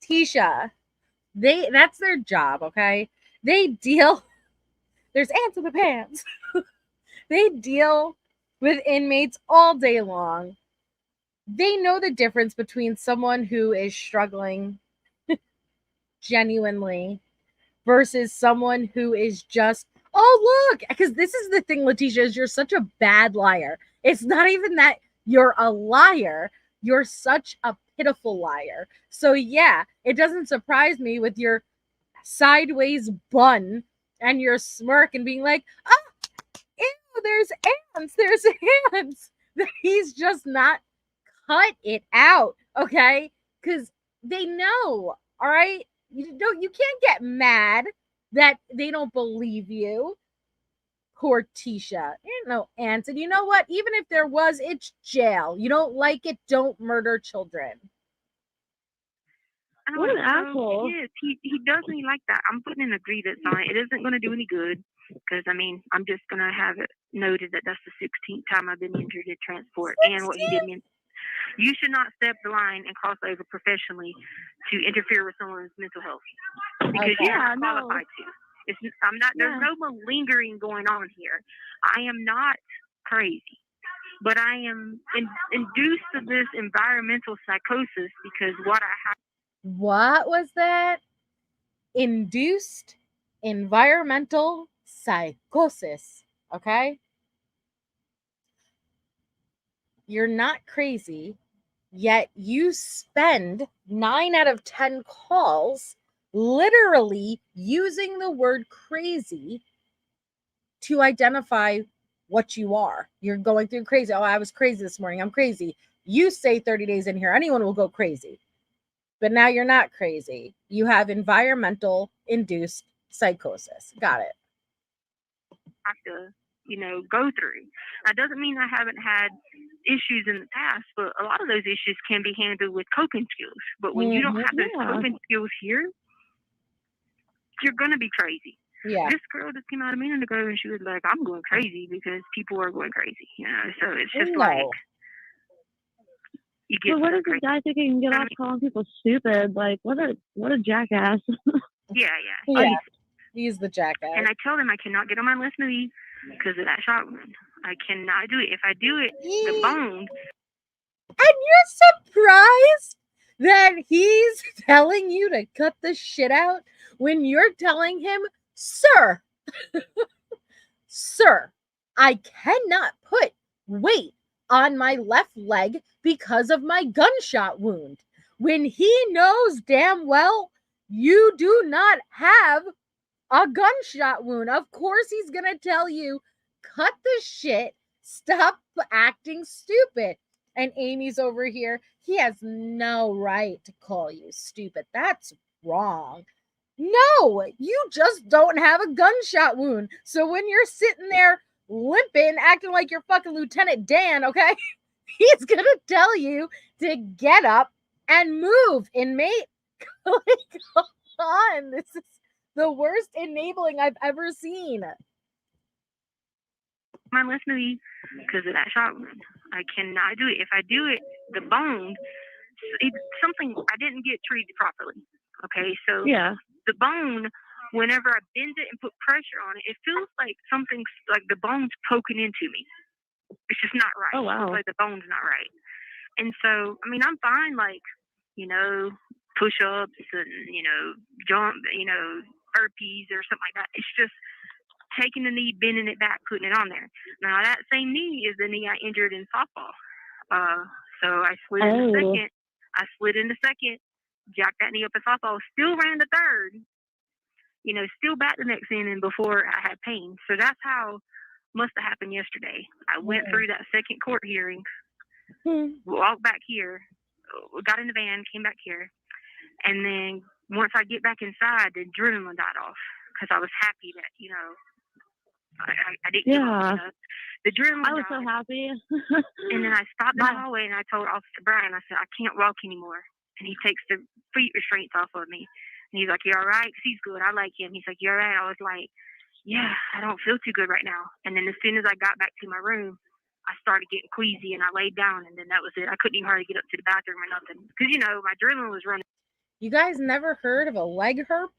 Tisha, that's their job, okay? There's ants in the pants. They deal with inmates all day long. They know the difference between someone who is struggling genuinely versus someone who is just, oh, look, because this is the thing, Letecia, is you're such a bad liar. It's not even that you're a liar. You're such a pitiful liar. So yeah, it doesn't surprise me with your sideways bun and your smirk and being like, oh, ew, there's ants. That he's just not cut it out, okay? Because they know, all right? You can't get mad that they don't believe you. Poor Tisha. Ain't no ants. And you know what? Even if there was, it's jail. You don't like it, don't murder children. What an asshole. Yes, he does me like that. I'm putting in a grievance on it. It isn't going to do any good because, I mean, I'm just going to have it noted that that's the 16th time I've been injured at transport. 16? And what he did me. You should not step the line and cross over professionally to interfere with someone's mental health because you're not qualified to. There's no malingering going on here. I am not crazy, but I am induced to this environmental psychosis because what was that? Induced environmental psychosis. Okay? You're not crazy, yet you spend 9 out of 10 calls literally using the word crazy to identify what you are. You're going through crazy. Oh, I was crazy this morning. I'm crazy. You say 30 days in here, anyone will go crazy. But now you're not crazy. You have environmental induced psychosis. Got it. Have to, go through. That doesn't mean I haven't had issues in the past, but a lot of those issues can be handled with coping skills. But when you don't have those coping skills here, you're gonna be crazy. Yeah. This girl just came out a minute ago and she was like, I'm going crazy because people are going crazy, you know. So it's just like you get. But what is this guy thinking he can get off calling people stupid? Like, what a jackass. Yeah. He's the jackass. And I told him I cannot get on my left knee because of that shot wound. I cannot do it. If I do it, the bone. And you're surprised that he's telling you to cut the shit out when you're telling him, sir, sir, I cannot put weight on my left leg because of my gunshot wound. When he knows damn well you do not have a gunshot wound. Of course he's going to tell you, cut the shit, stop acting stupid. And Amy's over here. He has no right to call you stupid. That's wrong. No, you just don't have a gunshot wound. So when you're sitting there limping, acting like you're fucking Lieutenant Dan, okay, he's going to tell you to get up and move, inmate. Come on. This is the worst enabling I've ever seen. My left knee because of that shot wound. I cannot do it. If I do it, the bone, it's something I didn't get treated properly. Okay, so the bone, whenever I bend it and put pressure on it, it feels like something's like the bone's poking into me. It's just not right. Oh wow! It's like the bone's not right. And so, I mean, I'm fine, like, you know, push-ups and, you know, jump, you know, burpees or something like that. It's just taking the knee, bending it back, putting it on there. Now, that same knee is the knee I injured in softball. So I slid in the second. Jacked that knee up in softball. Still ran the third. You know, still back the next inning before I had pain. So that's how must have happened yesterday. I went through that second court hearing, walked back here, got in the van, came back here, and then once I get back inside, the adrenaline died off because I was happy that, you know, I didn't give up, you know? The adrenaline I was died. so happy. And then I stopped in the hallway and I told Officer Brian, I said, I can't walk anymore. And he takes the feet restraints off of me. And he's like, you all right? 'Cause he's good. I like him. He's like, you all right? I was like, yeah, I don't feel too good right now. And then as soon as I got back to my room, I started getting queasy and I laid down, and then that was it. I couldn't even hardly get up to the bathroom or nothing. Because, you know, my adrenaline was running. You guys never heard of a leg herp?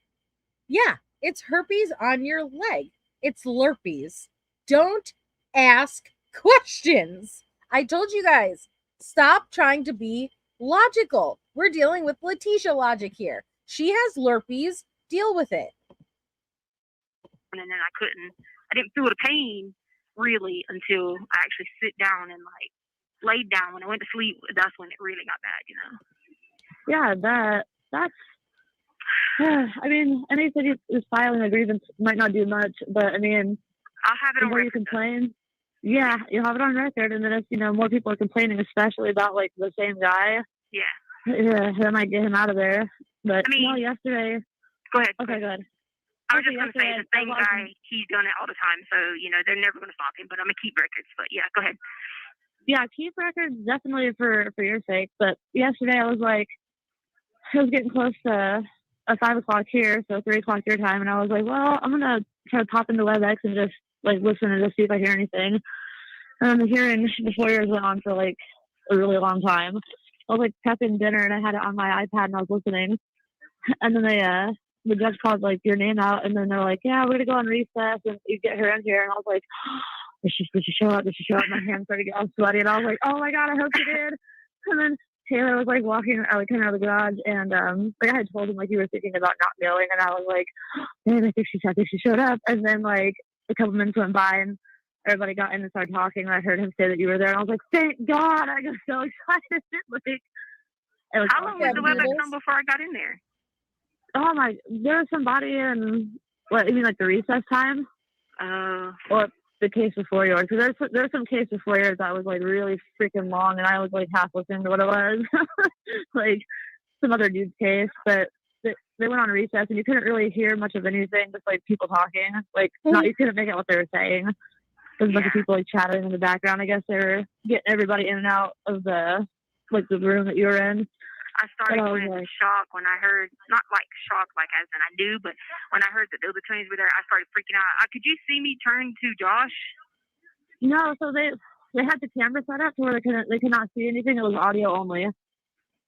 Yeah, it's herpes on your leg. It's lurpies. Don't ask questions. I told you guys, stop trying to be logical. We're dealing with Letecia logic here. She has lurpies. Deal with it. And then I didn't feel the pain really until I actually sit down and like laid down. When I went to sleep, that's when it really got bad, you know? Yeah, that's, I mean, anybody who's filing a grievance might not do much, but I mean, I'll have it on record. You complain. Yeah, you'll have it on record, and then if, you know, more people are complaining, especially about like the same guy. Yeah, that might get him out of there. But I mean, yesterday. Go ahead. Okay, good. I was just going to say, the same guy, he's done it all the time, so, you know, they're never going to stop him, but I'm going to keep records. But yeah, go ahead. Yeah, keep records definitely for your sake. But yesterday I was getting close to 5 o'clock here, so 3 o'clock your time, and I was like, well, I'm going to try to pop into WebEx and just like listen and just see if I hear anything. And the hearing before yours went on for like a really long time. I was like prepping dinner and I had it on my iPad and I was listening. And then the judge called like your name out, and then they're like, yeah, we're gonna go on recess and you get her in here. And I was like, did she show up? My hands started getting all sweaty, and I was like, oh my god, I hope she did. And then Taylor was like walking coming out of the garage, and like I had told him like you were thinking about not going, and I was like, man, I think she showed up. And then like a couple minutes went by and everybody got in and started talking, and I heard him say that you were there, and I was like, thank God. I got so excited. Like, how long was the WebEx on before I got in there? Oh my, there was somebody in, what, you mean like the recess time? Or the case before yours? Because there's some case before yours that was like really freaking long, and I was like half listening to what it was. Like some other dude's case, but they went on recess and you couldn't really hear much of anything, just like people talking. Like, not, you couldn't make out what they were saying. There's a bunch of people like chattering in the background. I guess they were getting everybody in and out of the room that you were in. I started going into shock when I heard, not like shock like as in I knew, but when I heard that the other attorneys were there, I started freaking out. Could you see me turn to Josh? No, so they had the camera set up to where they could not see anything. It was audio only,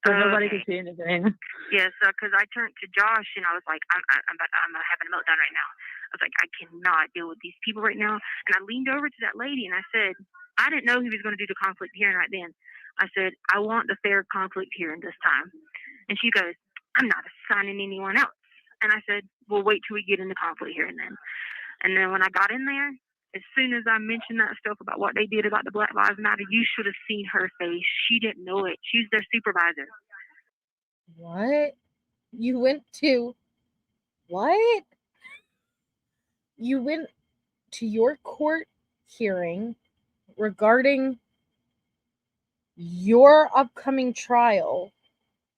so nobody could see anything. Yeah, so because I turned to Josh and I was like, I'm having a meltdown right now. I was like, I cannot deal with these people right now. And I leaned over to that lady and I said, I didn't know he was going to do the conflict hearing right then. I said, I want the fair conflict hearing this time. And she goes, I'm not assigning anyone else. And I said, well, wait till we get in the conflict hearing then. And then when I got in there, as soon as I mentioned that stuff about what they did about the Black Lives Matter, you should have seen her face. She didn't know it. She's their supervisor. What? You went to what? You went to your court hearing regarding your upcoming trial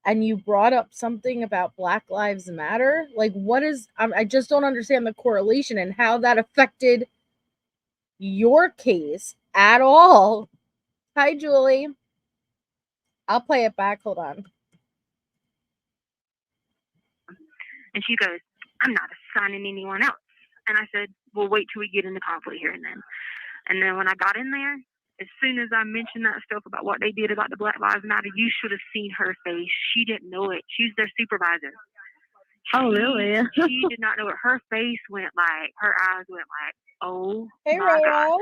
and you brought up something about Black Lives Matter? Like, what is, I just don't understand the correlation and how that affected your case at all. Hi, Julie. I'll play it back. Hold on. And she goes, I'm not assigning anyone else. And I said, well, wait till we get in the conflict hearing then. And then when I got in there, as soon as I mentioned that stuff about what they did about the Black Lives Matter, you should have seen her face. She didn't know it. She's their supervisor. Oh, really? She did not know it. Her face went like, her eyes went like, oh, hey, my God.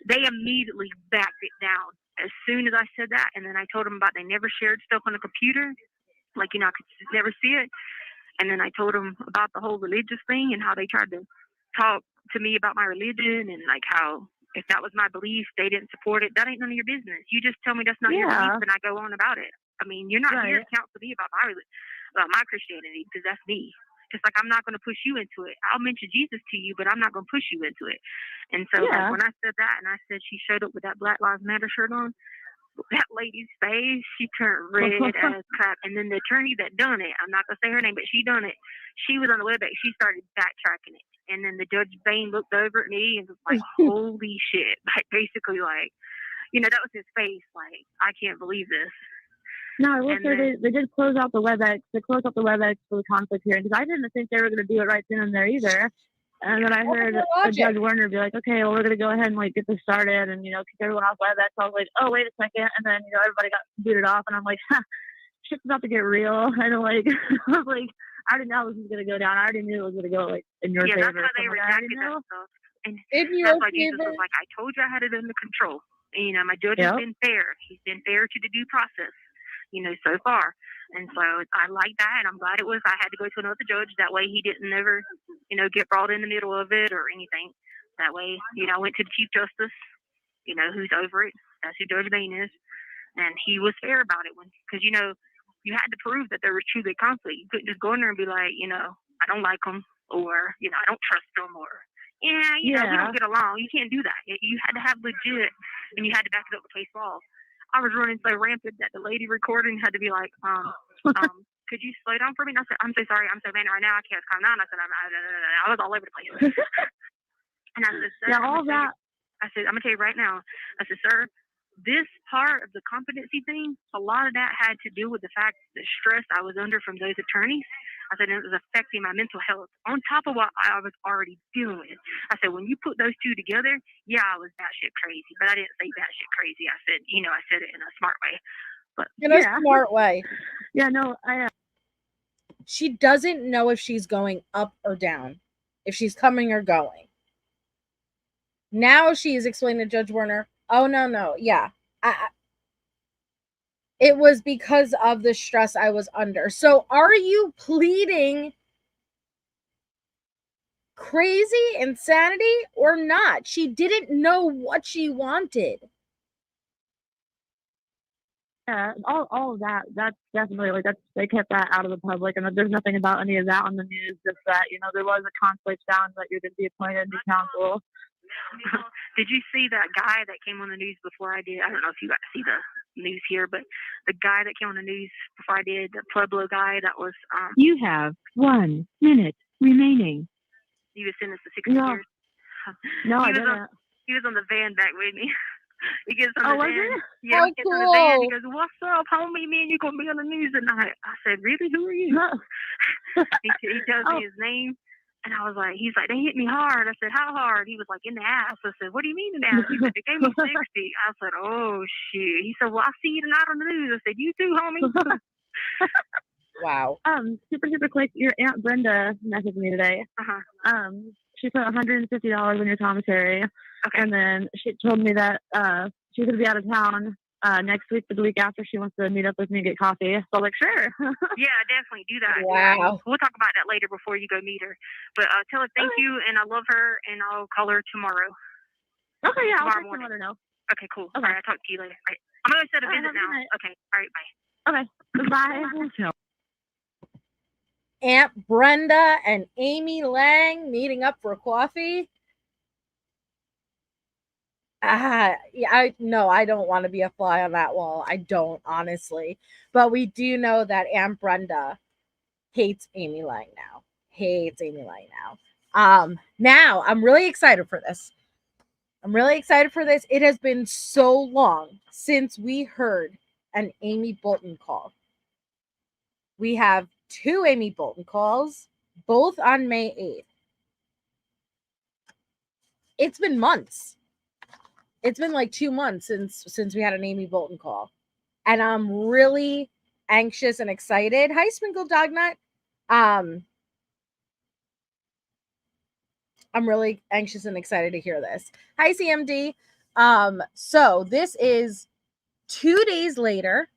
They immediately backed it down as soon as I said that. And then I told them about they never shared stuff on the computer. Like, I could never see it. And then I told them about the whole religious thing and how they tried to talk to me about my religion and like how if that was my belief, they didn't support it. That ain't none of your business. You just tell me that's not your belief and I go on about it. I mean, you're not here to counsel me about my Christianity because that's me. Just like I'm not going to push you into it. I'll mention Jesus to you, but I'm not going to push you into it. And so like, when I said that and I said she showed up with that Black Lives Matter shirt on, that lady's face, she turned red as crap. And then the attorney that done it, I'm not going to say her name, but she done it. She was on the WebEx. She started backtracking it. And then the Judge Bain looked over at me and was like, holy shit. Like, basically, like, that was his face. Like, I can't believe this. No, I will say they did close out the WebEx. They closed out the WebEx for the conflict hearing because I didn't think they were going to do it right then and there either. And then I heard Judge Werner be like, okay, well, we're going to go ahead and, like, get this started and, kick everyone off WebEx. I was like, oh, wait a second. And then, everybody got booted off. And I'm like, shit's about to get real. And, like, I was like, I already know this was going to go down. I already knew it was going to go, like, in your favor. Yeah, that's how they redacted that stuff. And that's why Jesus was like, I told you I had it under control. And, my judge has been fair. He's been fair to the due process, so far. And so I like that, and I'm glad it was. I had to go to another judge. That way he didn't ever, get brought in the middle of it or anything. That way, I went to the Chief Justice, who's over it. That's who Judge Bain is. And he was fair about it because, you had to prove that there was truly conflict. You couldn't just go in there and be like, I don't like them or, I don't trust them or, we don't get along. You can't do that. You had to have legit, and you had to back it up with case law. I was running so rampant that the lady recording had to be like, could you slow down for me? And I said, I'm so sorry. I'm so mad right now. I can't calm down. I said, I was all over the place. And I said, sir, I said, I'm going to tell you right now. I said, sir, this part of the competency thing, a lot of that had to do with the fact the stress I was under from those attorneys. I said, it was affecting my mental health on top of what I was already dealing with. I said, when you put those two together, I was batshit crazy, but I didn't say batshit crazy. I said, I said it in a smart way. But in a smart way. Yeah, no, she doesn't know if she's going up or down, if she's coming or going. Now she is explaining to Judge Werner, oh, no. Yeah. It was because of the stress I was under. So are you pleading crazy insanity or not? She didn't know what she wanted. Yeah, all of that. That's definitely they kept that out of the public, and there's nothing about any of that on the news. Just that there was a conflict found that you're going to be appointed new counsel. Did you see that guy that came on the news before I did? I don't know if you got to see the news here, but the guy that came on the news before I did, the Pueblo guy that was. You have 1 minute remaining. He was sentenced to 6 years. No, I didn't. He was on the van back with me. He gets on Oh, the was van. it? Yeah, Oh, he gets on the van. He cool. goes, "What's up, homie? Man, you gonna be on the news tonight?" I said, "Really? Who are you?" He tells me his name. And I was like, he's like, "They hit me hard." I said, "How hard?" He was like, "In the ass." I said, "What do you mean in the ass?" He said, "They gave me 60. I said, "Oh, shit." He said, "Well, I'll see you tonight on the news." I said, "You too, homie." Wow. Super quick. Your Aunt Brenda messaged me today. She put $150 in your commissary, and then she told me that she's gonna be out of town next week, but the week after she wants to meet up with me and get coffee. So I'm like, sure. Yeah, definitely do that. Wow. Yeah. We'll talk about that later before you go meet her. But tell her thank you, and I love her, and I'll call her tomorrow. Okay, yeah, I'll Tomorrow text her morning. and let her know. Okay, cool. Okay. All right, I'll talk to you later. All right. I'm gonna set a All right, visit have a now. good night. Okay. All right. Bye. Okay. Bye. Aunt Brenda and Amy Lang meeting up for coffee. Yeah, I don't want to be a fly on that wall. I don't, honestly. But we do know that Aunt Brenda hates Amy Lang now. Now I'm really excited for this. It has been so long since we heard an Amy Bolton call. We have 2 Amy Bolton calls, both on May 8th. It's been months. It's been like 2 months since we had an Amy Bolton call. And I'm really anxious and excited. Hi, Sprinkle Dognut. I'm really anxious and excited to hear this. Hi, CMD. So this is 2 days later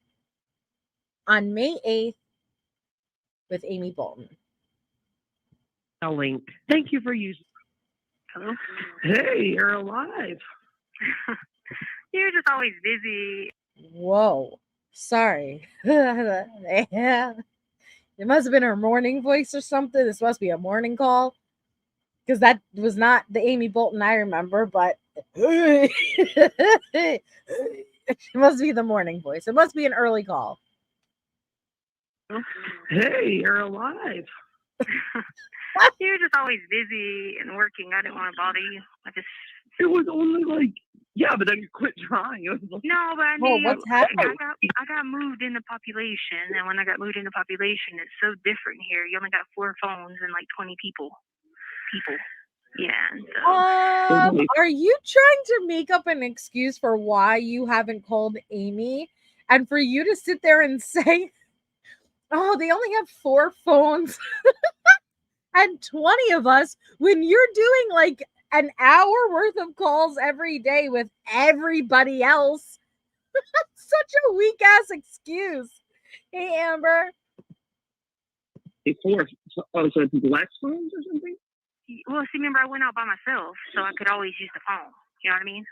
on May 8th with Amy Bolton. A link. Thank you for using. Hello? Hey, you're alive. You're just always busy. Whoa. Sorry. It must have been her morning voice or something. This must be a morning call. Because that was not the Amy Bolton I remember, but it must be the morning voice. It must be an early call. Hey, you're alive. You're just always busy and working. I didn't want to bother you. It was only like, yeah, but then you quit trying. It was like, No, but I mean, what's happening? I got moved into population, and when I got moved into population, it's so different here. You only got 4 phones and like 20 people. Yeah. So. Are you trying to make up an excuse for why you haven't called Amy, and for you to sit there and say, "Oh, they only have 4 phones and 20 of us," when you're doing like an hour worth of calls every day with everybody else? Such a weak ass excuse. Hey, Amber. 4. Oh, so it's less phones or something? Well, see, remember, I went out by myself, so I could always use the phone. You know what I mean?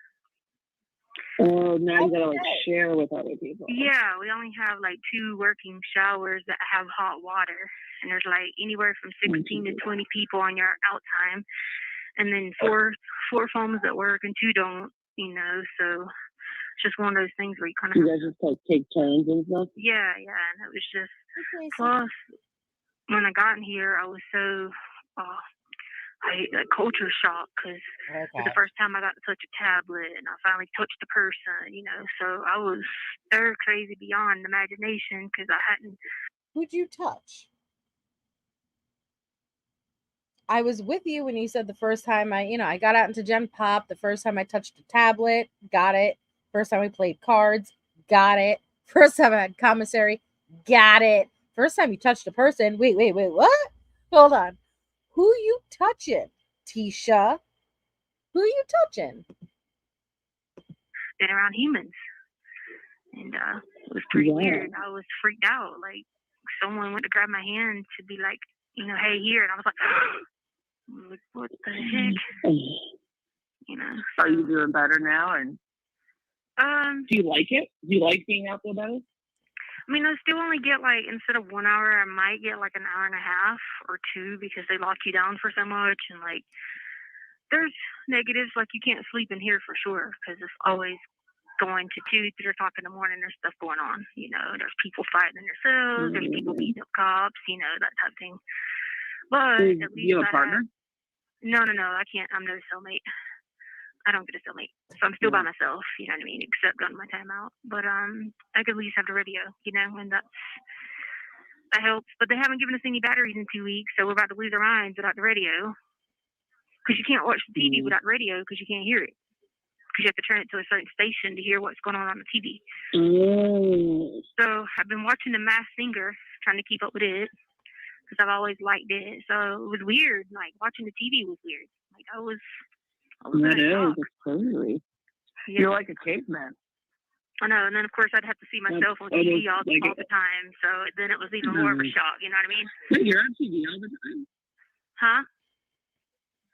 Oh, now you gotta like share with other people. Yeah, we only have like 2 working showers that have hot water, and there's like anywhere from 16 to 20 people on your out time, and then four phones that work and 2 don't. You know, so it's just one of those things where you kind of. You guys just like take turns and stuff. Yeah, and it was just. Plus, when I got in here, I was so. Culture shock because it was the first time I got to touch a tablet, and I finally touched a person, you know. So I was stir crazy beyond imagination because I hadn't. Who'd you touch? I was with you when you said the first time I got out into Gen Pop, the first time I touched a tablet, got it. First time we played cards, got it. First time I had commissary, got it. First time you touched a person, wait, what? Hold on. Who you touching, Tisha? Who you touching? Been around humans, and it was pretty weird. I was freaked out. Like someone went to grab my hand to be like, hey, here, and I was like, what the heck? You know. Are you doing better now? And do you like it? Do you like being out there better? I mean, I still only get like, instead of 1 hour, I might get like an hour and a half or 2 because they lock you down for so much. And like, there's negatives, like you can't sleep in here for sure because it's always going to 2, 3 o'clock in the morning. There's stuff going on. You know, there's people fighting in their cells. There's people beating up cops, that type of thing. But at least you have a partner? No, I can't. I'm no cellmate. I don't get a cellmate, so I'm still by myself. You know what I mean? Except during my timeout. But I could at least have the radio, you know, and that helps. But they haven't given us any batteries in 2 weeks, so we're about to lose our minds without the radio. Because you can't watch the TV without the radio because you can't hear it. Because you have to turn it to a certain station to hear what's going on the TV. So I've been watching The Masked Singer, trying to keep up with it, because I've always liked it. So it was weird. Like, watching the TV was weird. Like, I was That is, it's crazy. Yeah. You're like a caveman. I know, and then of course I'd have to see myself on TV all the time, so then it was even more of a shock, you know what I mean? Wait, you're on TV all the time? Huh?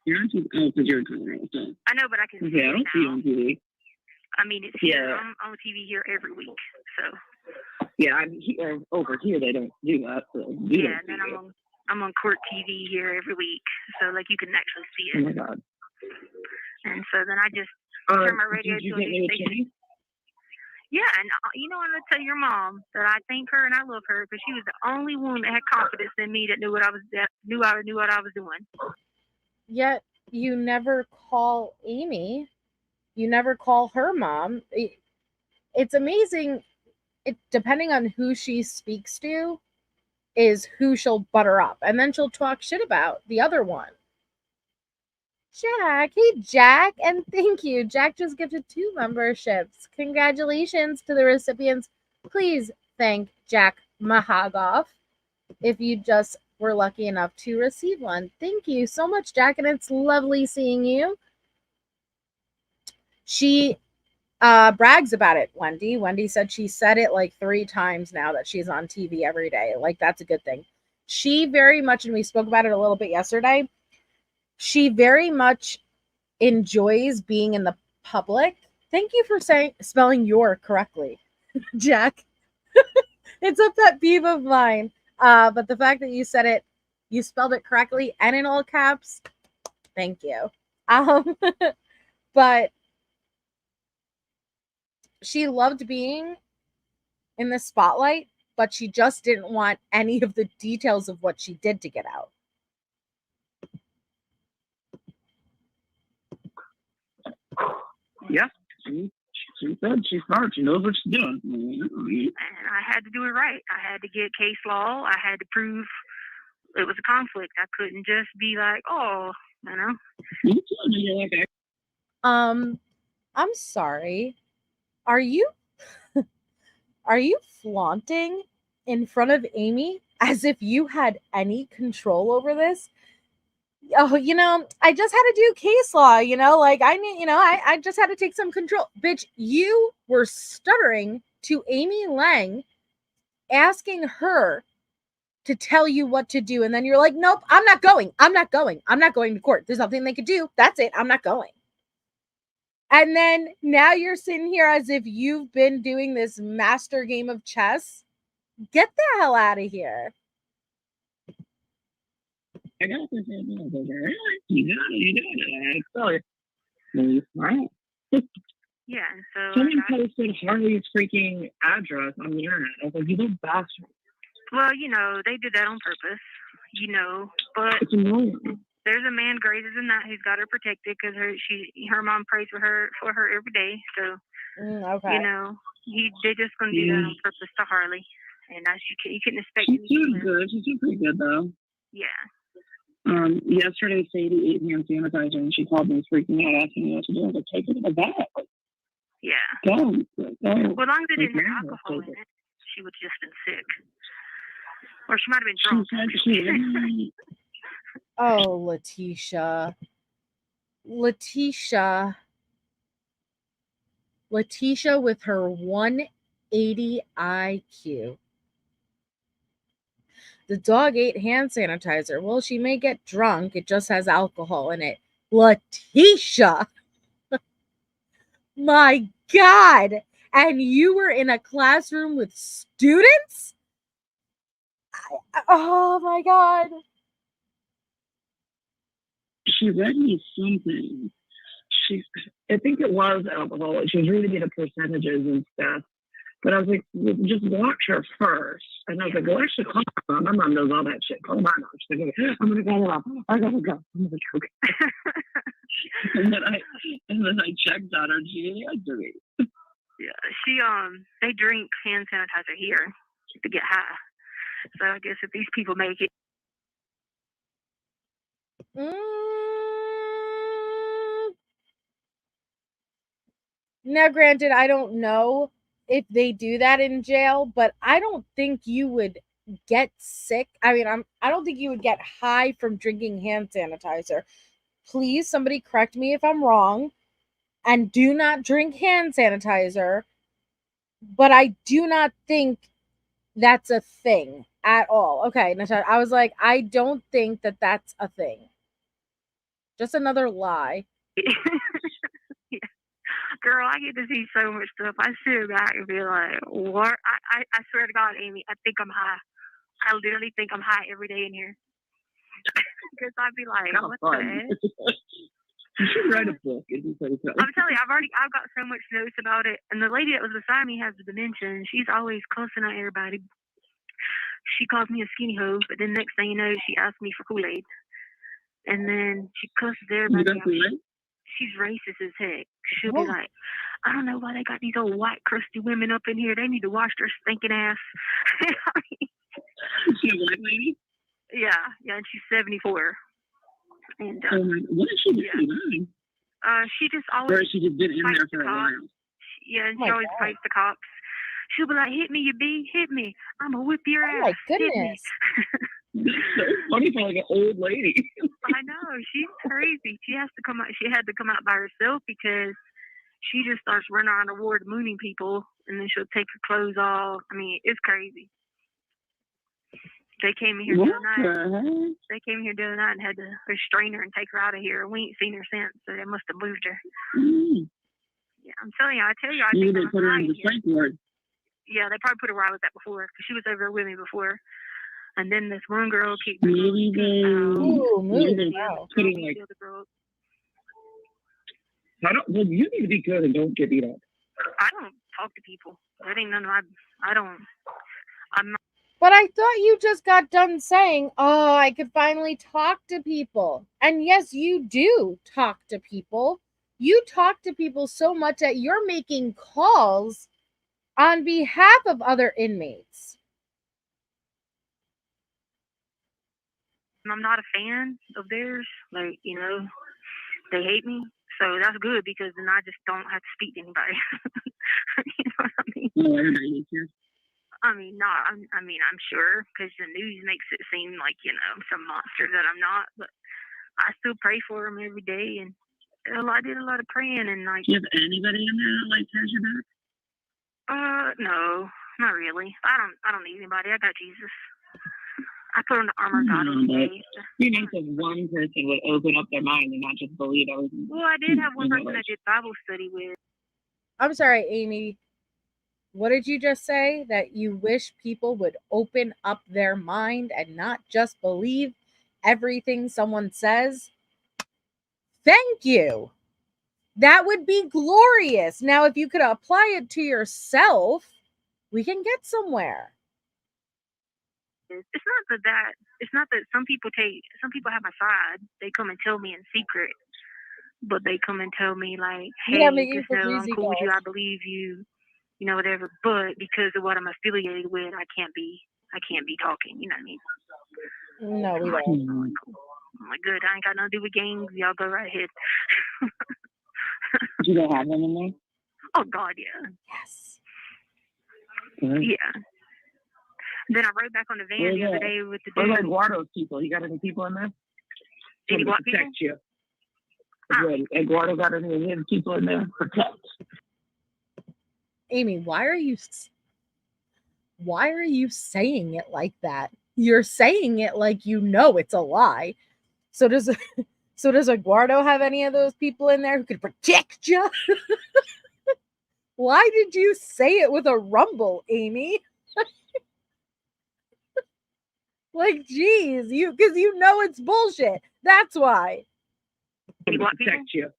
You're on TV? Oh, because you're in Colorado. So. I know, but I can see I don't it see you now. on TV. I mean, it's here. I'm on TV here every week, so. Yeah, I'm here, over here they don't do that. So yeah, and then I'm on court TV here every week, so like you can actually see it. Oh my God. And so then I just turn my radio to a new station. Yeah, and you know, I'm gonna tell your mom that I thank her and I love her because she was the only one that had confidence in me that knew what I was doing. Yet you never call Amy. You never call her mom. It's amazing. It depending on who she speaks to, is who she'll butter up, and then she'll talk shit about the other one. Jack, hey Jack, and thank you. Jack just gifted 2 memberships. Congratulations to the recipients. Please thank Jack Mahagoff if you just were lucky enough to receive one. Thank you so much, Jack, and it's lovely seeing you. She brags about it, Wendy. Wendy said she said it like 3 times now that she's on TV every day. Like, that's a good thing. She very much, and we spoke about it a little bit yesterday, she very much enjoys being in the public. Thank you for spelling your correctly, Jack. It's a pet peeve of mine. But the fact that you said it, you spelled it correctly and in all caps, thank you. But she loved being in the spotlight, but she just didn't want any of the details of what she did to get out. Yeah, she said she's smart. She knows what she's doing. And I had to do it right. I had to get case law. I had to prove it was a conflict. I couldn't just be like, oh, you know. I'm sorry. Are you flaunting in front of Amy as if you had any control over this? Oh, you know, I just had to do case law, you know, like I just had to take some control. Bitch, you were stuttering to Amy Lang, asking her to tell you what to do. And then you're like, nope, I'm not going to court. There's nothing they could do. That's it. I'm not going. And then now you're sitting here as if you've been doing this master game of chess. Get the hell out of here. I got this. You got it. Right. Yeah, and so someone posted Harley's freaking address on the internet. I was like, you little bastard. Well, you know, they did that on purpose, you know, but it's annoying. There's a man greater than that who's got her protected because her mom prays for her every day. So, okay. You know, they just gonna do that on purpose to Harley, and you couldn't expect. She's doing good. She's doing pretty good though. Yeah. Yesterday Sadie ate hand sanitizer and she called me freaking out asking me what to do. I was like, take it to the vet. Yeah. Go. Well, as long as it didn't have alcohol in it, she would just been sick, or she might have been drunk. Oh, Letecia. Letecia with her 180 IQ. The dog ate hand sanitizer. Well, she may get drunk. It just has alcohol in it. Letecia. My God. And you were in a classroom with students? Oh, my God. She read me something. I think it was alcohol. She was reading me the percentages and stuff. But I was like, well, just watch her first. And I was like, well, I should call my mom. My mom knows all that shit. Call my mom. She's like, okay, I'm going to call her mom. I got to go. I'm going to go. and then I checked on her. And she had to me. Yeah, they drink hand sanitizer here to get high. So I guess if these people make it. Now, granted, I don't know if they do that in jail, but I don't think you would get sick. I mean, I don't think you would get high from drinking hand sanitizer. Please, somebody correct me if I'm wrong. And do not drink hand sanitizer. But I do not think that's a thing at all. Okay, Natasha, I was like, I don't think that that's a thing. Just another lie. Yeah. Girl, I get to see so much stuff. I sit back and be like, what? I swear to God, Amy, I think I'm high. I literally think I'm high every day in here. Because I'd be like, what the heck? You should write a book. I'm telling you, I've got so much notes about it. And the lady that was beside me has dementia, and she's always cussing at everybody. She calls me a skinny hoe, but then next thing you know, she asks me for Kool-Aid. And then she cusses everybody out. She's racist as heck. She'll be like, I don't know why they got these old white crusty women up in here. They need to wash their stinking ass. Is she a white lady? Yeah, and she's 74. And what did she do? She just always. Or she just been in there for a while. Yeah, and she always fights the cops. She'll be like, "Hit me, you B, hit me. I'm gonna whip your ass." Oh my goodness. That's so funny for like an old lady. I know, she's crazy. She had to come out by herself because she just starts running around the ward mooning people, and then she'll take her clothes off. I mean, it's crazy. They came in here the other night. They came here the other night and had to restrain her and take her out of here. We ain't seen her since, so they must have moved her. Yeah, I'm telling you. I think they put her in the psych ward. Yeah, they probably put her where I was at before, because she was over there with me before. And then this one girl kicked me out. Putting like. Well, you need to be good and don't get beat up. I don't talk to people. That ain't none of I'm not. But I thought you just got done saying, oh, I could finally talk to people. And yes, you do talk to people. You talk to people so much that you're making calls on behalf of other inmates. I'm not a fan of theirs. Like, they hate me. So that's good, because then I just don't have to speak to anybody. You know what I mean? No, everybody hates you. I'm sure, because the news makes it seem like, some monster that I'm not. But I still pray for them every day, and I did a lot of praying. And like, do you have anybody in there that has your back? No, not really. I don't need anybody. I got Jesus. I put on the armor of God every day. You need if one person would open up their mind and not just believe everything. Well, I did have one person I did Bible study with. I'm sorry, Amy. What did you just say? That you wish people would open up their mind and not just believe everything someone says? Thank you. That would be glorious. Now, if you could apply it to yourself, we can get somewhere. It's not that some people have my side. They come and tell me in secret, but they come and tell me like, hey, just know I'm cool with you. I believe you, whatever. But because of what I'm affiliated with, I can't be talking. You know what I mean? No, we don't. I'm like, good. I ain't got nothing to do with gangs. Y'all go right ahead. You don't have them in there? Oh God, yeah. Yes. Mm-hmm. Yeah. Then I rode back on the van the other day with the dude. What about Eduardo's people? You got any people in there? Any what people? Protect you. Eduardo got any of his people in there? Protect. Amy, why are you saying it like that? You're saying it like it's a lie. So does Eduardo have any of those people in there who could protect you? Why did you say it with a rumble, Amy? Like, geez, because it's bullshit. That's why. Protect you.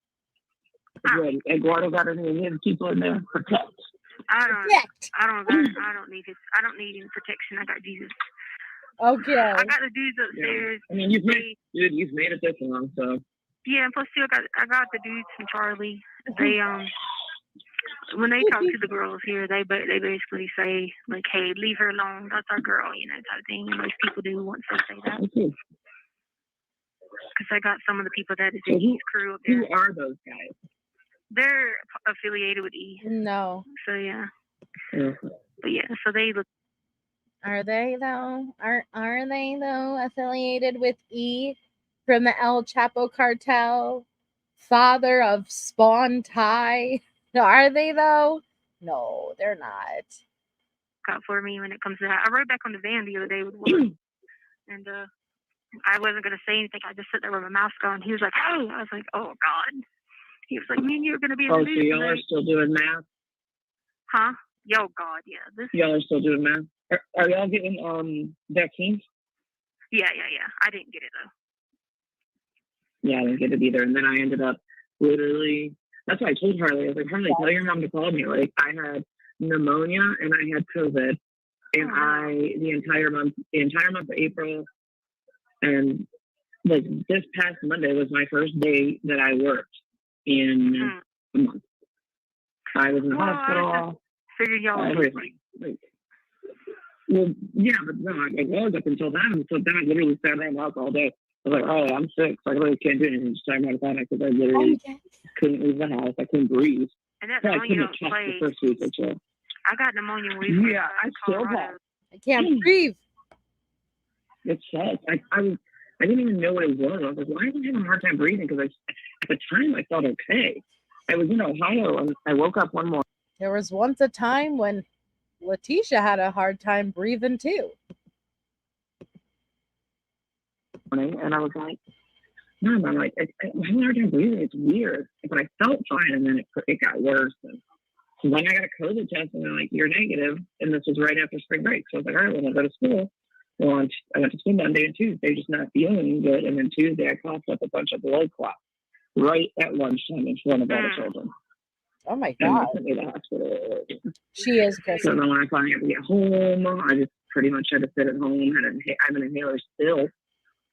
Eduardo got any of his people in there? Protect. Protect. I don't need any protection. I got Jesus. Okay. I got the dudes upstairs. Yeah. I mean, you've made it this long, so. Yeah, and plus too, I got the dudes from Charlie. They when they talk to the girls here, they basically say like, "Hey, leave her alone. That's our girl," type of thing. And most people do once they say that. Okay. Because I got some of the people that is in E's crew up there. Who are those guys? They're affiliated with E. No. So yeah. Mm-hmm. But yeah, so they look. Are they though? Are they though affiliated with E from the El Chapo cartel? Father of Spawn Ty? Are they though? No, they're not. Got for me when it comes to that. I rode back on the van the other day with Will, and I wasn't gonna say anything. I just sat there with my mask on. He was like, "Oh," I was like, "Oh God." He was like, "Me and you are gonna be in the news so y'all are still doing math? Huh? Yo, God, yeah. Y'all are still doing math? Are y'all getting vaccines? Yeah. I didn't get it though. Yeah, I didn't get it either. And then I ended up literally. That's why I told Harley. I was like, Harley, tell your mom to call me. Like, I had pneumonia and I had COVID, and the entire month of April, and like this past Monday was my first day that I worked in a month. I was in the hospital. Figured y'all everything. Like, well, yeah, but no, I was up until then. So then I literally sat around the house all day. I was like, oh, I'm sick. So I really can't do anything. Just talking about that because I literally couldn't leave the house. I couldn't breathe. And that I pneumonia couldn't talk the first week or two. I got pneumonia when we Yeah, I still have. I can't breathe. It sucks. I didn't even know what it was. I was like, why am I having a hard time breathing? Because at the time I felt okay. I was in Ohio and I woke up one morning. There was once a time when Letecia had a hard time breathing too. And I was like, Mom, I'm like, I'm having a hard time breathing. It's weird. But I felt fine, and then it got worse. And so then I got a COVID test, and they're like, you're negative. And this was right after spring break. So I was like, all right, when I go to school, well, I went to school Monday and Tuesday, just not feeling good. And then Tuesday, I coughed up a bunch of blood clots right at lunchtime in front of all the children. Oh my God. And they sent me to the hospital. She is crazy. So then when I finally had to get home, I just pretty much had to sit at home. I'm an inhaler still.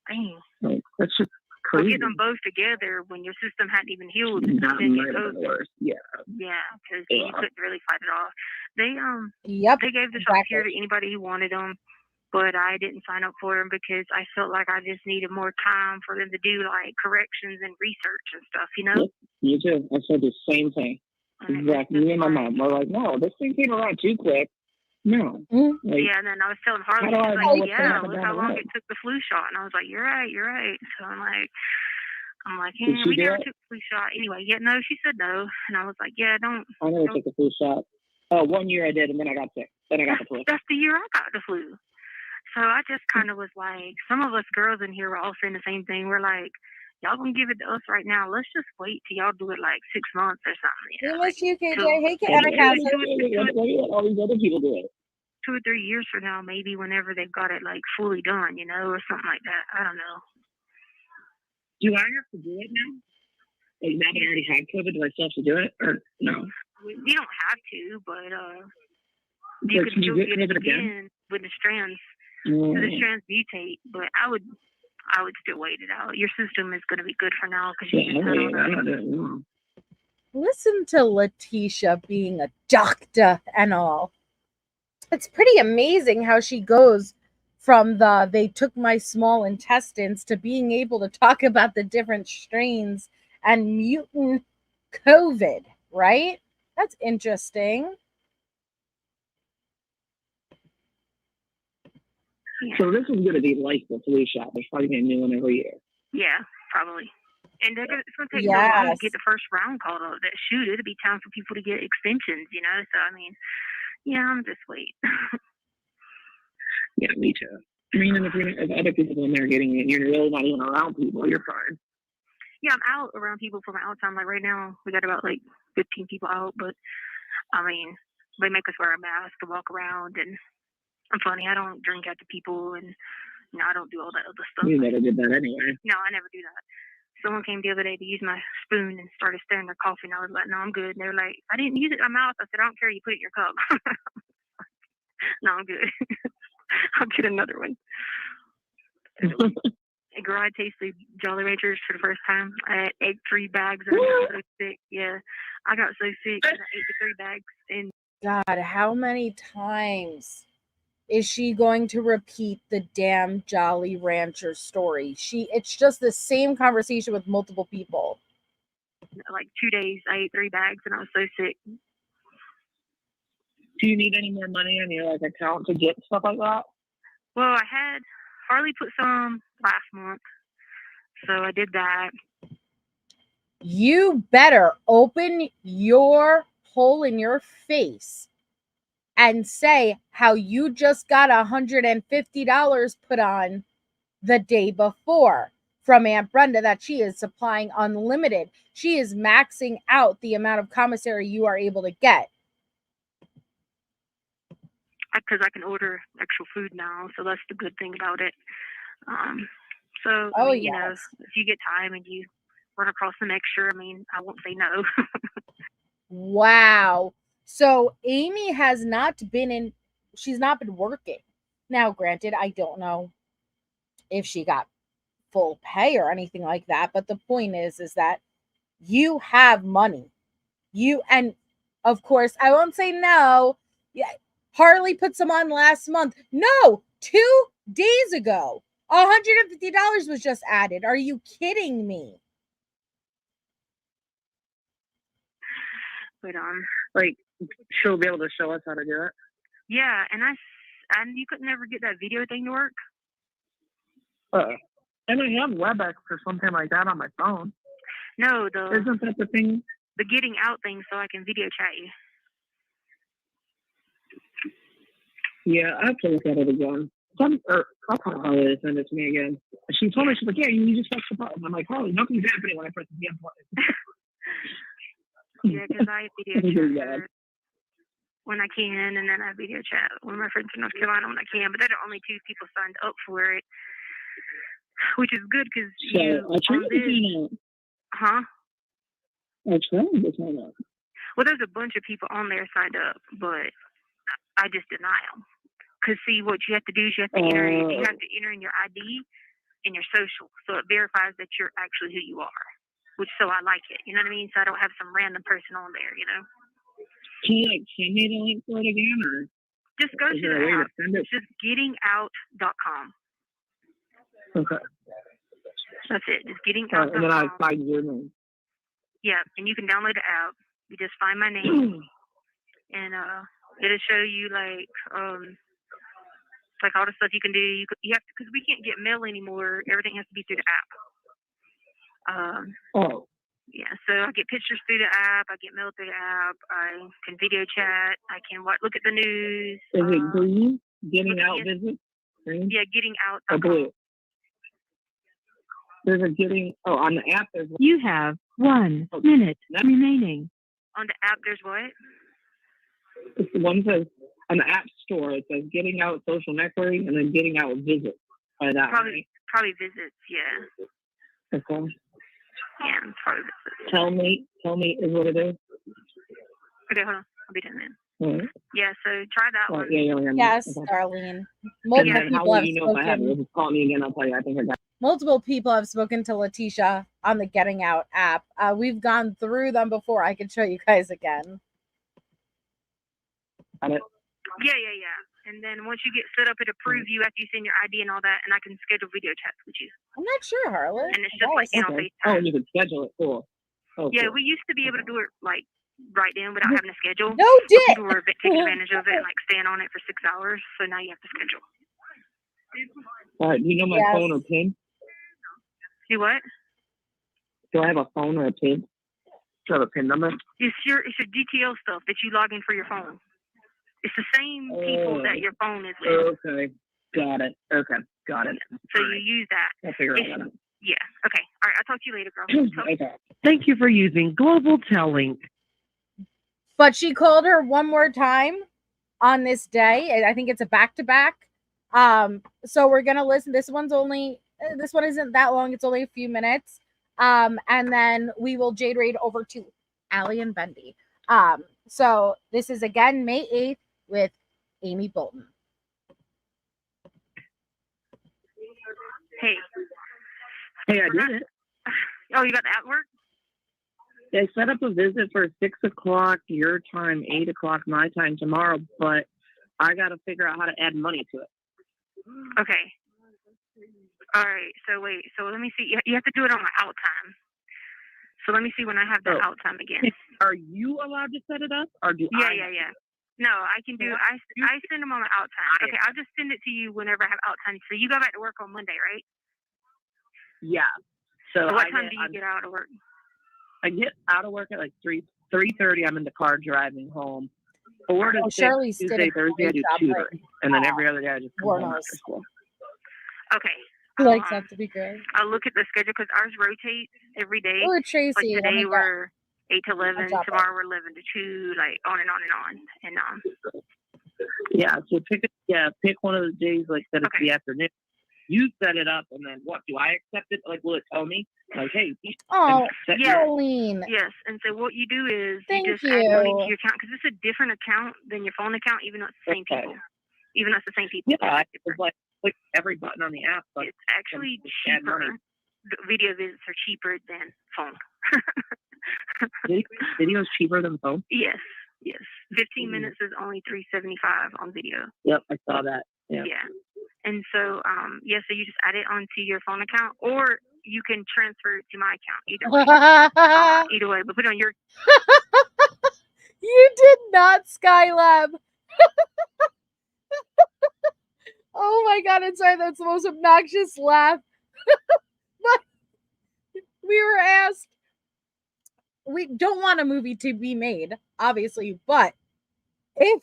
Dang. Like, that's just crazy. Well, get them both together when your system hadn't even healed. That might have been worse. Yeah. Yeah, because you couldn't really fight it off. They they gave the shots here to anybody who wanted them, but I didn't sign up for them because I felt like I just needed more time for them to do like corrections and research and stuff. Yep, me too. I said the same thing. Exactly. Me and my mom were like, no, this thing came around too quick. No. Like, yeah, and then I was telling Harley, she's like, yeah, look how long it took the flu shot. And I was like, you're right. So I'm like, hey, we never took the flu shot. Anyway, no, she said no. And I was like, yeah, don't. I never took the flu shot. 1 year I did, and then I got sick. Then I got the flu. That's the year I got the flu. So I just kind of was like, some of us girls in here were all saying the same thing. We're like, y'all gonna give it to us right now. Let's just wait till y'all do it like 6 months or something. We miss you, KJ. Hey, Why do all these other people do it? 2 or 3 years from now, maybe whenever they've got it like fully done, or something like that. I don't know. Do I have to do it now? Like now that I already had COVID, do I still have to do it or no? You don't have to, but you could still get it again with the strands. The strands mutate, but I would still wait it out. Your system is going to be good for now because you just don't. Listen to Letecia being a doctor and all. It's pretty amazing how she goes from they took my small intestines to being able to talk about the different strains and mutant COVID, right? That's interesting. Yeah. So this is going to be like the flu shot. There's probably a new one every year. Yeah, probably. And it's going to take so long to get the first round called up. That it'll be time for people to get extensions, So, I mean, yeah, I'm just wait. Yeah, me too. I mean, if other people in there getting it, you're really not even around people, you're fine. Yeah, I'm out around people from out of town. Like right now, we got about like 15 people out, but I mean, they make us wear a mask to walk around, and I'm funny. I don't drink at the people, and I don't do all that other stuff. You never did that anyway. No, I never do that. someone came the other day to use my spoon and started stirring their coffee, and I was like, no, I'm good. And they were like, I didn't use it in my mouth. I said, I don't care. You put it in your cup. No, I'm good. I'll get another one. Girl, I tasted Jolly Ranchers for the first time. I ate 3 bags and I got so sick. Yeah, I got so sick that I ate the 3 bags. And God, how many times is she going to repeat the damn Jolly Rancher story? It's just the same conversation with multiple people. like 2 days, I ate 3 bags and I was so sick. Do you need any more money on your account to get stuff like that? Well, I had Harley put some last month, so I did that. You better open your hole in your face and say how you just got $150 put on the day before from Aunt Brenda that she is supplying unlimited. She is maxing out the amount of commissary you are able to get. Because I can order actual food now, so that's the good thing about it. So, you know, if you get time and you run across some extra, I won't say no. Wow. So Amy has not been she's not been working. Now, granted, I don't know if she got full pay or anything like that, but the point is that you have money. And of course, I won't say no. Yeah, Harley put some on last month. No, 2 days ago. $150 was just added. Are you kidding me? But she'll be able to show us how to do it. Yeah, and you could never get that video thing to work. And I have WebEx or something like that on my phone. No, isn't that the thing? The getting out thing, so I can video chat you. Yeah, I have to look at it again. I'll call Harley to send it to me again. She told me, she's like, yeah, you just press the button. I'm like, Harley, nothing's happening when I press the damn button. Yeah, because I video chat when I can, and then I video chat with my friends in North Carolina when I can. But there are only 2 people signed up for it, which is good because I tried to sign up. Huh? I tried to sign up. Well, there's a bunch of people on there signed up, but I just deny them. Because see, what you have to do is you have to enter in your ID and your social, so it verifies that you're actually who you are. Which, so I like it. You know what I mean? So I don't have some random person on there. You know. Can you send me the link for it again, or just go to the app? It's just gettingout.com. Okay. That's it. Just gettingout.com. And then I find your name. Yeah, and you can download the app. You just find my name, and it'll show you like all the stuff you can do. You have to, because we can't get mail anymore. Everything has to be through the app. Yeah, so I get pictures through the app. I get mail through the app. I can video chat. I can look at the news. Is it green? Getting out visit? Green? Yeah, getting out. Blue. There's a getting. On the app there's. You have 1 minute remaining. On the app there's what? It's the one says on the app store. It says getting out social networking and then getting out visit. Probably visits. Yeah. Okay. Yeah, probably visits. Tell me is what it is. Okay, hold on. I'll be done then. Right. Yeah, so try that one. Yes, okay. Darlene. Multiple people have spoken. Call me again. I'll tell you. I think I got. Multiple people have spoken to Letecia on the Getting Out app. We've gone through them before. I can show you guys again. Got it. Yeah. And then once you get set up, it approves you after you send your ID and all that, and I can schedule video chats with you. I'm not sure, Harley. And it's just like on FaceTime. Oh, you can schedule it. Cool. Oh, yeah, cool. we used to be able to do it like right then without having to schedule. No dick. People were taking advantage of it and like staying on it for 6 hours. So now you have to schedule. All right. Do you know my phone or PIN? Do what? Do I have a phone or a PIN? Do you have a PIN number? It's your GTL stuff that you log in for your phone. It's the same people that your phone is with. Okay. Got it. Okay. Got it. So you use that. I'll figure it out. Yeah. Okay. All right. I'll talk to you later, girl. Okay. Thank you for using Global Telling. But she called her one more time on this day. I think it's a back-to-back. So we're going to listen. This one isn't that long. It's only a few minutes. And then we will Jade raid over to Allie and Bendy. So this is again May 8th with Amy Bolton. Hey, I did it. oh, you got the app work? They set up a visit for 6 o'clock your time, 8 o'clock my time tomorrow, but I got to figure out how to add money to it. Okay. All right. So wait. So let me see. You have to do it on my out time. So let me see when I have that out time again. Are you allowed to set it up, or do I? Yeah. No, I can do. I send them on my out time. Okay, I'll just send it to you whenever I have out time. So you go back to work on Monday, right? Yeah. So what time do you get out of work? I get out of work at like 3:30. I'm in the car driving home. 4 to 6, Shirley's Tuesday, Thursday, I do tutoring. And then every other day I just come home after school. Okay. He likes that to be great. I'll look at the schedule because ours rotates every day. Oh, Tracy. Like today we're 8 to 11. Tomorrow we're 11 to 2. Like on and on and on. And yeah. So pick one of the days like that. It's the afternoon. You set it up, and then what? Do I accept it? Like, will it tell me? Like, hey. Jolene. Yes. And so what you do is Thank you just you. add money to your account because it's a different account than your phone account, even though it's the same people. Even though it's the same people. Yeah, it's like click every button on the app. But it's actually cheaper. The video visits are cheaper than phone. Video is cheaper than phone? Yes. 15 minutes is only $3.75 on video. Yep, I saw that. Yeah. And so, so you just add it onto your phone account, or you can transfer it to my account. Either way. Either way, but put it on your. You did not Skylab. Oh my God, I'm sorry. That's the most obnoxious laugh. But we were asked, we don't want a movie to be made, obviously, but if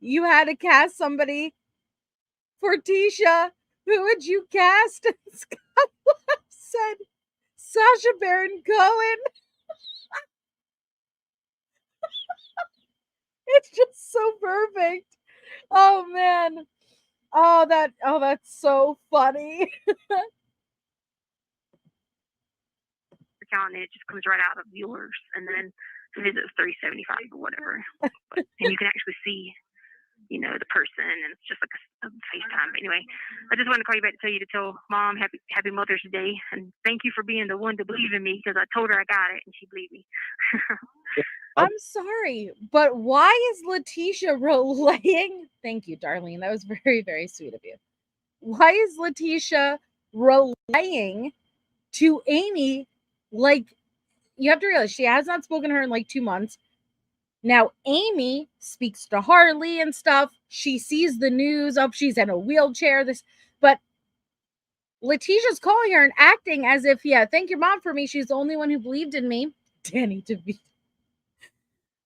you had to cast somebody for Tisha, who would you cast? And Scott said Sacha Baron Cohen. It's just so perfect. Oh man. That's so funny. Account, and it just comes right out of yours, and then the visit's $3.75 or whatever. And you can actually see, the person, and it's just like a FaceTime. But anyway, I just wanted to call you back to tell Mom happy Mother's Day, and thank you for being the one to believe in me, because I told her I got it and she believed me. I'm sorry, but why is Letecia relaying? Thank you, Darlene. That was very, very sweet of you. Why is Letecia relaying to Amy? Like, you have to realize she has not spoken to her in like 2 months. Now, Amy speaks to Harley and stuff. She sees the news up. She's in a wheelchair. But Leticia's calling her and acting as if, thank your mom for me. She's the only one who believed in me. Danny DeVito.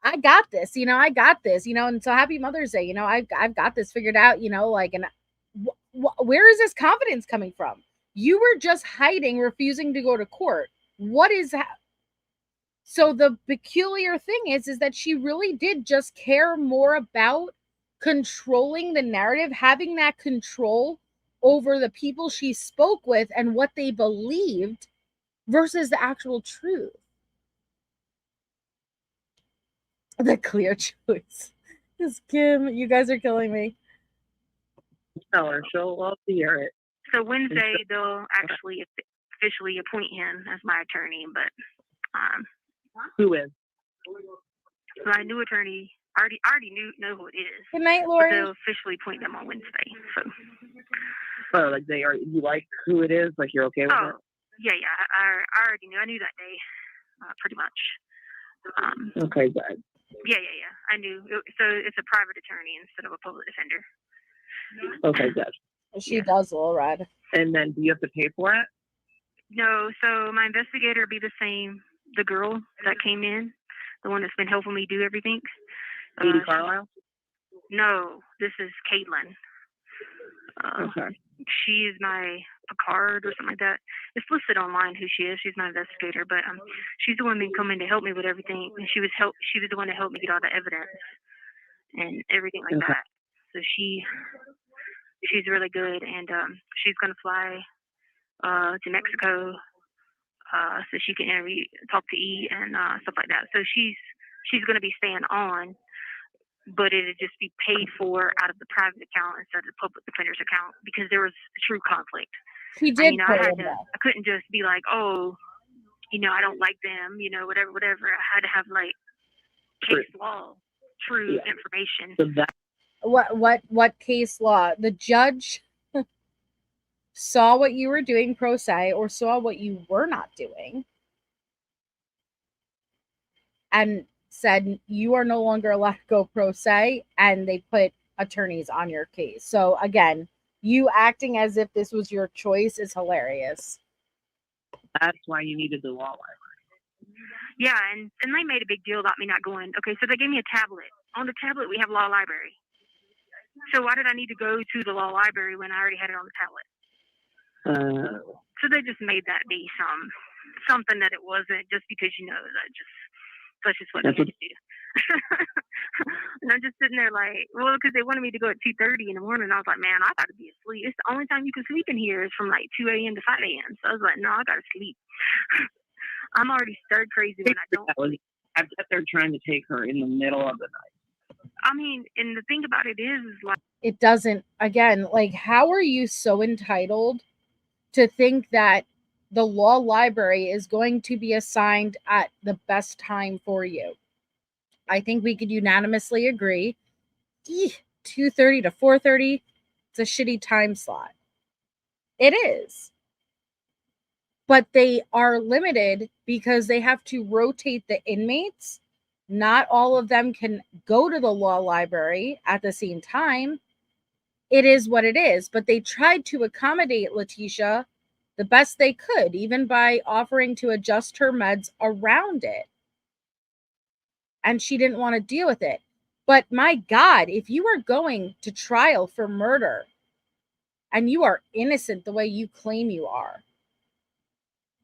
I got this, I got this, and so happy Mother's Day, I've got this figured out, and where is this confidence coming from? You were just hiding, refusing to go to court. What is that? So the peculiar thing is that she really did just care more about controlling the narrative, having that control over the people she spoke with and what they believed versus the actual truth. The clear choice is Kim. You guys are killing me. Tell her. She'll love to hear it. So Wednesday, they'll actually officially appoint him as my attorney, but who is? My new attorney. I already know who it is. Good night, Lori. They'll officially appoint them on Wednesday. So. Oh, like you like who it is? Like you're okay with it? Yeah. I already knew. I knew that day, pretty much. Okay, good. Yeah. I knew. So it's a private attorney instead of a public defender. Okay, good. She does, all right. And then do you have to pay for it? No. So my investigator will be the same. The girl that came in, the one that's been helping me do everything. Edie Carlisle? No, this is Caitlin. Okay. She is my Picard or something like that. It's listed online who she is. She's my investigator, but she's the one been coming to help me with everything. And she was the one to help me get all the evidence and everything like that. So she's really good, and she's gonna fly to Mexico, so she can talk to E and stuff like that. So she's going to be staying on, but it'd just be paid for out of the private account instead of the public defender's account because there was true conflict. He did. I couldn't just be like, oh, I don't like them, whatever. I had to have like case law, true information. So that What case law? The judge saw what you were doing pro se or saw what you were not doing and said you are no longer allowed to go pro se, and they put attorneys on your case. So again, you acting as if this was your choice is hilarious. that's why you needed the law library. Yeah, and they made a big deal about me not going. Okay, so they gave me a tablet. On the tablet, we have law library. So why did I need to go to the law library when I already had it on the tablet? So they just made that be something that it wasn't, just because that's just what they had to do. And I'm just sitting there like, well, because they wanted me to go at 2:30 in the morning. I was like, man, I got to be asleep. It's the only time you can sleep in here is from like 2 a.m. to 5 a.m. So I was like, no, I got to sleep. I'm already stirred crazy when I don't. I bet they're trying to take her in the middle of the night. I mean, and the thing about it is like, it doesn't, again, like, how are you so entitled to think that the law library is going to be assigned at the best time for you? I think we could unanimously agree 2:30 to 4:30, it's a shitty time slot. It is. But they are limited because they have to rotate the inmates. Not all of them can go to the law library at the same time. It is what it is. But they tried to accommodate Letecia the best they could, even by offering to adjust her meds around it. And she didn't want to deal with it. But my God, if you are going to trial for murder and you are innocent the way you claim you are,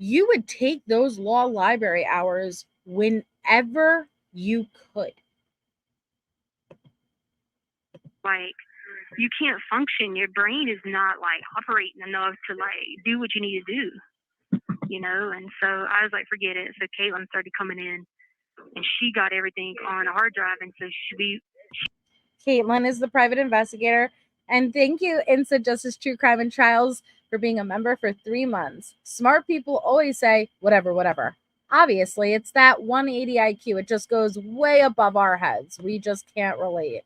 you would take those law library hours whenever you could. Like, you can't function. Your brain is not like operating enough to like do what you need to do, And so I was like, forget it. So Caitlin started coming in, and she got everything on a hard drive, and so Caitlin is the private investigator, and thank you, Insta Justice True Crime and Trials, for being a member for 3 months. Smart people always say whatever. Obviously, it's that 180 IQ. It just goes way above our heads. We just can't relate.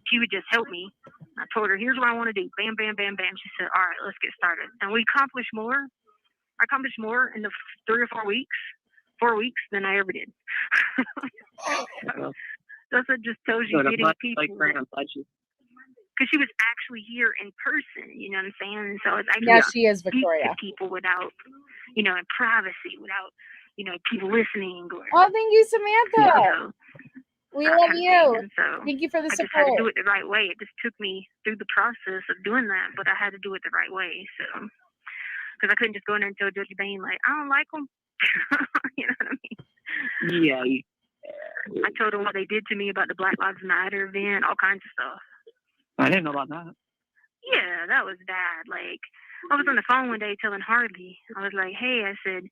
She would just help me. I told her, here's what I want to do. Bam, bam, bam, bam. She said, all right, let's get started. And we accomplished more. I accomplished more in the 4 weeks than I ever did. So that just tells you getting people. Because she was actually here in person, you know what I'm saying? And so it's actually she is Victoria. People without, in privacy, without, people listening. Oh, thank you, Samantha. We love you. So thank you for the support. I just had to do it the right way. It just took me through the process of doing that, but I had to do it the right way. So, because I couldn't just go in there and tell Judge Bain, like, I don't like them. You know what I mean? Yeah. I told him what they did to me about the Black Lives Matter event, all kinds of stuff. I didn't know about that. Yeah, that was bad. Like, I was on the phone one day telling Harley, I was like, hey, I said,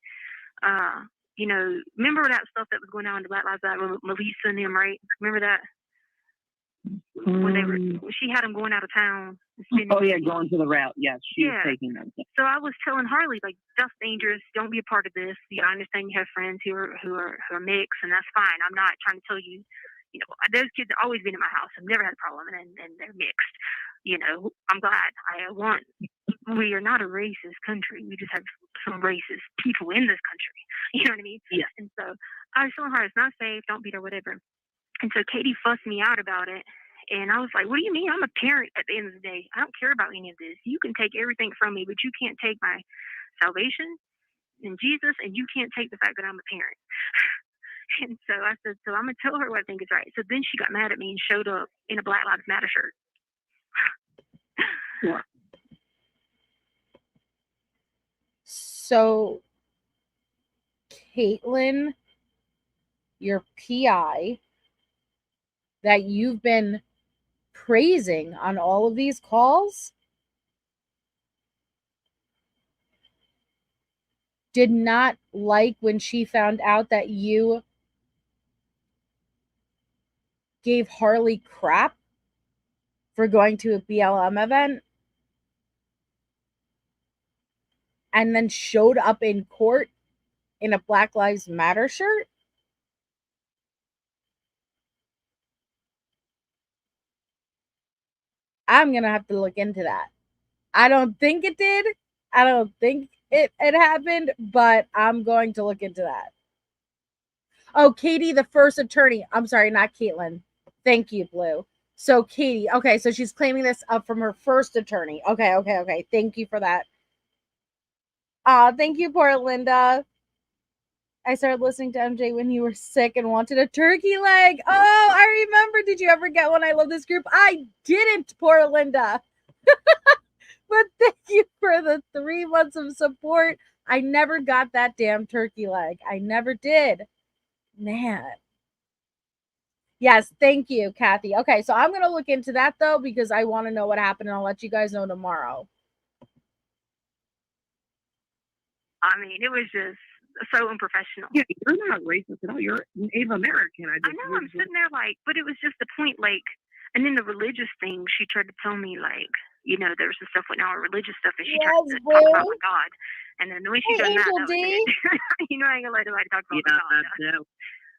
remember that stuff that was going on in the Black Lives Matter with Melissa and them, right? Remember that? When she had them going out of town. Going to the route. Yes, she was taking them. So I was telling Harley, like, that's dangerous. Don't be a part of this. I understand you have friends who are mixed, and that's fine. I'm not trying to tell you, those kids have always been in my house. I've never had a problem, and they're mixed. I'm glad. We are not a racist country. We just have some racist people in this country. You know what I mean? Yeah. And so I was telling her it's not safe. Don't beat her, whatever. And so Katie fussed me out about it. And I was like, what do you mean? I'm a parent at the end of the day. I don't care about any of this. You can take everything from me, but you can't take my salvation in Jesus, and you can't take the fact that I'm a parent. And so I said, so I'm going to tell her what I think is right. So then she got mad at me and showed up in a Black Lives Matter shirt. Yeah. So, Caitlin, your PI that you've been praising on all of these calls, did not like when she found out that you gave Harley crap for going to a BLM event and then showed up in court in a Black Lives Matter shirt? I'm going to have to look into that. I don't think it did. I don't think it happened, but I'm going to look into that. Oh, Katie, the first attorney. I'm sorry, not Caitlin. Thank you, Blue. So Katie, okay, so she's claiming this up from her first attorney. Okay. Thank you for that. Thank you, poor Linda. I started listening to MJ when you were sick and wanted a turkey leg. Oh, I remember. Did you ever get one? I love this group. I didn't, poor Linda. But thank you for the 3 months of support. I never got that damn turkey leg. I never did. Man. Yes, thank you, Kathy. Okay, so I'm going to look into that, though, because I want to know what happened, and I'll let you guys know tomorrow. I mean, it was just so unprofessional. Yeah, you're not racist at all. You're Native American. I know, I'm sitting there like, but it was just the point, like, and then the religious thing, she tried to tell me, like, you know, there was some stuff with our religious stuff, and she tried to talk about my God. And then when she done that, that was it. You know, I ain't gonna let nobody talk about my God.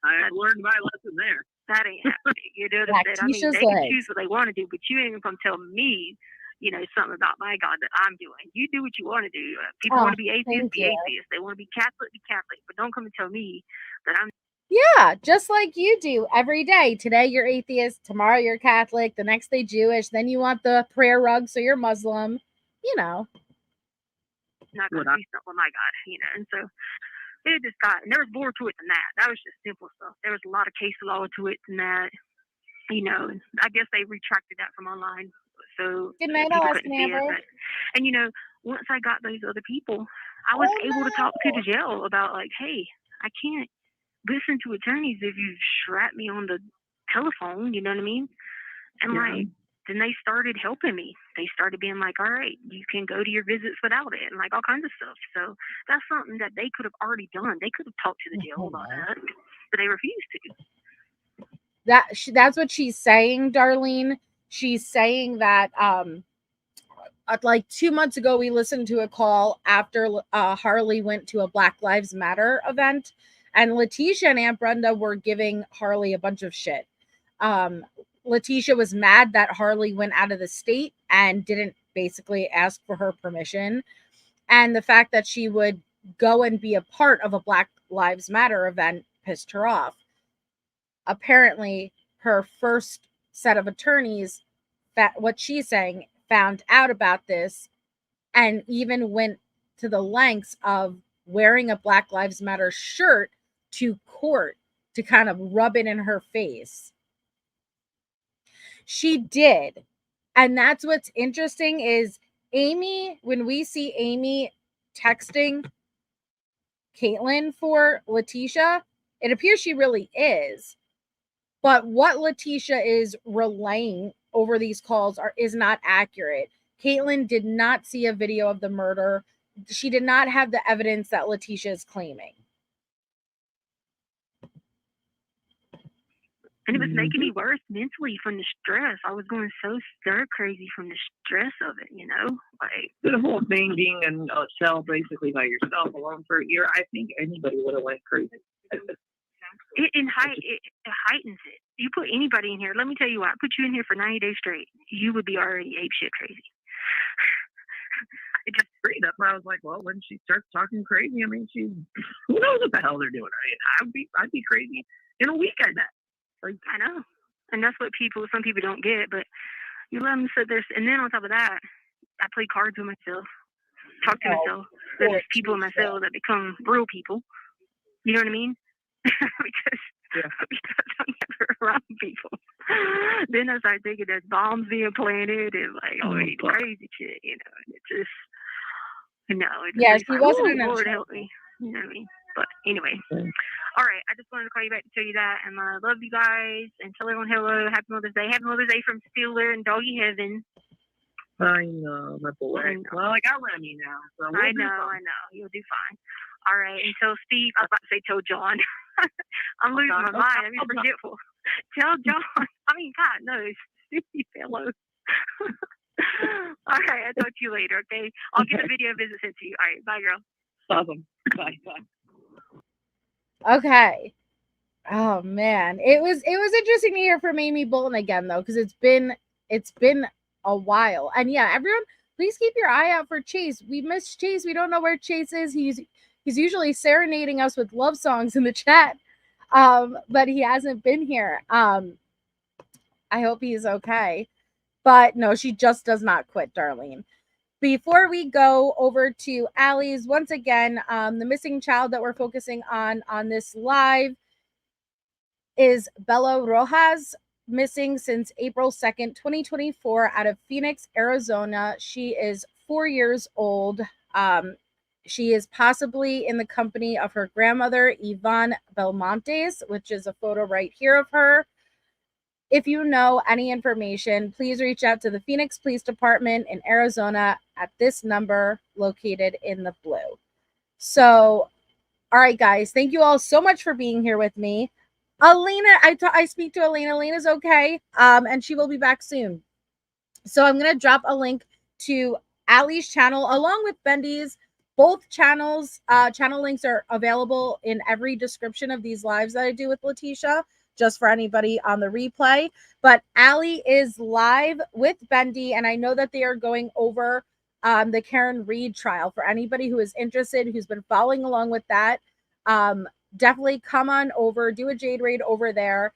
I learned my lesson there. That ain't happening. You know what I'm saying? I mean, they can choose what they want to do, but you ain't gonna tell me, you know, something about my God that I'm doing. You do what you want to do. People want to be atheists, be atheists. They want to be Catholic, be Catholic. But don't come and tell me that I'm. Yeah, just like you do every day. Today you're atheist, tomorrow you're Catholic, the next day Jewish, then you want the prayer rug, so you're Muslim. You know. Not gonna do something with my God, you know, and so it just got, and there was more to it than that. That was just simple stuff. There was a lot of case law to it than that, you know. I guess they retracted that from online, so good night, people couldn't see it. And you know, once I got those other people, I was able to talk to the jail about, like, hey, I can't listen to attorneys if you strap me on the telephone. You know what I mean? And like, then they started helping me. They started being like, all right, you can go to your visits without it, and like all kinds of stuff. So that's something that they could have already done. They could have talked to the jail about that, but they refused to. That's what she's saying, Darlene. She's saying that like 2 months ago, we listened to a call after Harley went to a Black Lives Matter event, and Letecia and Aunt Brenda were giving Harley a bunch of shit. Letecia was mad that Harley went out of the state and didn't basically ask for her permission. And the fact that she would go and be a part of a Black Lives Matter event pissed her off. Apparently, her first set of attorneys, what she's saying, found out about this and even went to the lengths of wearing a Black Lives Matter shirt to court to kind of rub it in her face. She did. And that's what's interesting is Amy, when we see Amy texting Caitlin for Letecia, it appears she really is. But what Letecia is relaying over these calls is not accurate. Caitlin did not see a video of the murder. She did not have the evidence that Letecia is claiming. And it was making me worse mentally from the stress. I was going so stir crazy from the stress of it, you know? Like the whole thing being in a cell basically by yourself alone for a year, I think anybody would have went crazy. It heightens it. You put anybody in here, let me tell you what, I put you in here for 90 days straight, you would be already apeshit crazy. It just straight up, I was like, well, when she starts talking crazy, I mean, who knows what the hell they're doing? I mean, I'd be crazy in a week, I bet. Like, I know. And that's what some people don't get, but you let them sit there. And then on top of that, I play cards with myself, talk to myself. There's people in my cell that become real people. You know what I mean? because I'm never around people. Then I started thinking there's bombs being planted and like crazy shit, you know. And it just, she wasn't in Lord help me. You know what I mean? But anyway. All right, I just wanted to call you back to tell you that, and I love you guys, and tell everyone hello, happy Mother's Day. Happy Mother's Day from Steeler and Doggy Heaven. I know, my boy. Well, I got Remy now. So I know. You'll do fine. All right. And tell Steve, I was about to say tell John. I'm losing my mind. I'm being forgetful. Tell John. I mean, God knows. Steve, hello. All right. I'll talk to you later, okay? I'll get a video visit sent to you. All right. Bye, girl. Awesome. Bye. Okay. Oh man, it was interesting to hear from Amy Bolton again though, because it's been a while. And yeah, everyone, please keep your eye out for Chase. We missed Chase. We don't know where Chase is. He's usually serenading us with love songs in the chat, but he hasn't been here. I hope he's okay. But no, she just does not quit, Darlene. Before we go over to Allie's, once again, the missing child that we're focusing on this live is Bella Rojas, missing since April 2nd, 2024, out of Phoenix, Arizona. She is 4 years old. She is possibly in the company of her grandmother, Yvonne Belmontes, which is a photo right here of her. If you know any information, please reach out to the Phoenix Police Department in Arizona at this number located in the blue. So, all right, guys, thank you all so much for being here with me. Elena, I speak to Elena. Elena's okay, and she will be back soon. So I'm going to drop a link to Allie's channel along with Bendy's. Both channels, channel links are available in every description of these lives that I do with Letecia, just for anybody on the replay. But Allie is live with Bendy, and I know that they are going over the Karen Reed trial. For anybody who is interested, who's been following along with that, definitely come on over, do a Jade raid over there.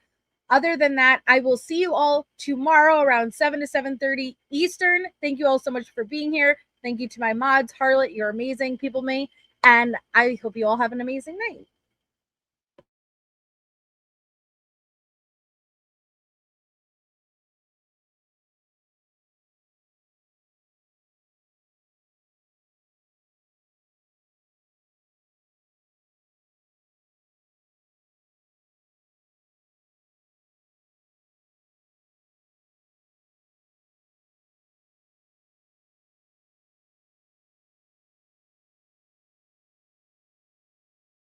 Other than that, I will see you all tomorrow around 7 to 7:30 Eastern. Thank you all so much for being here. Thank you to my mods. Harley, you're amazing, people me. And I hope you all have an amazing night.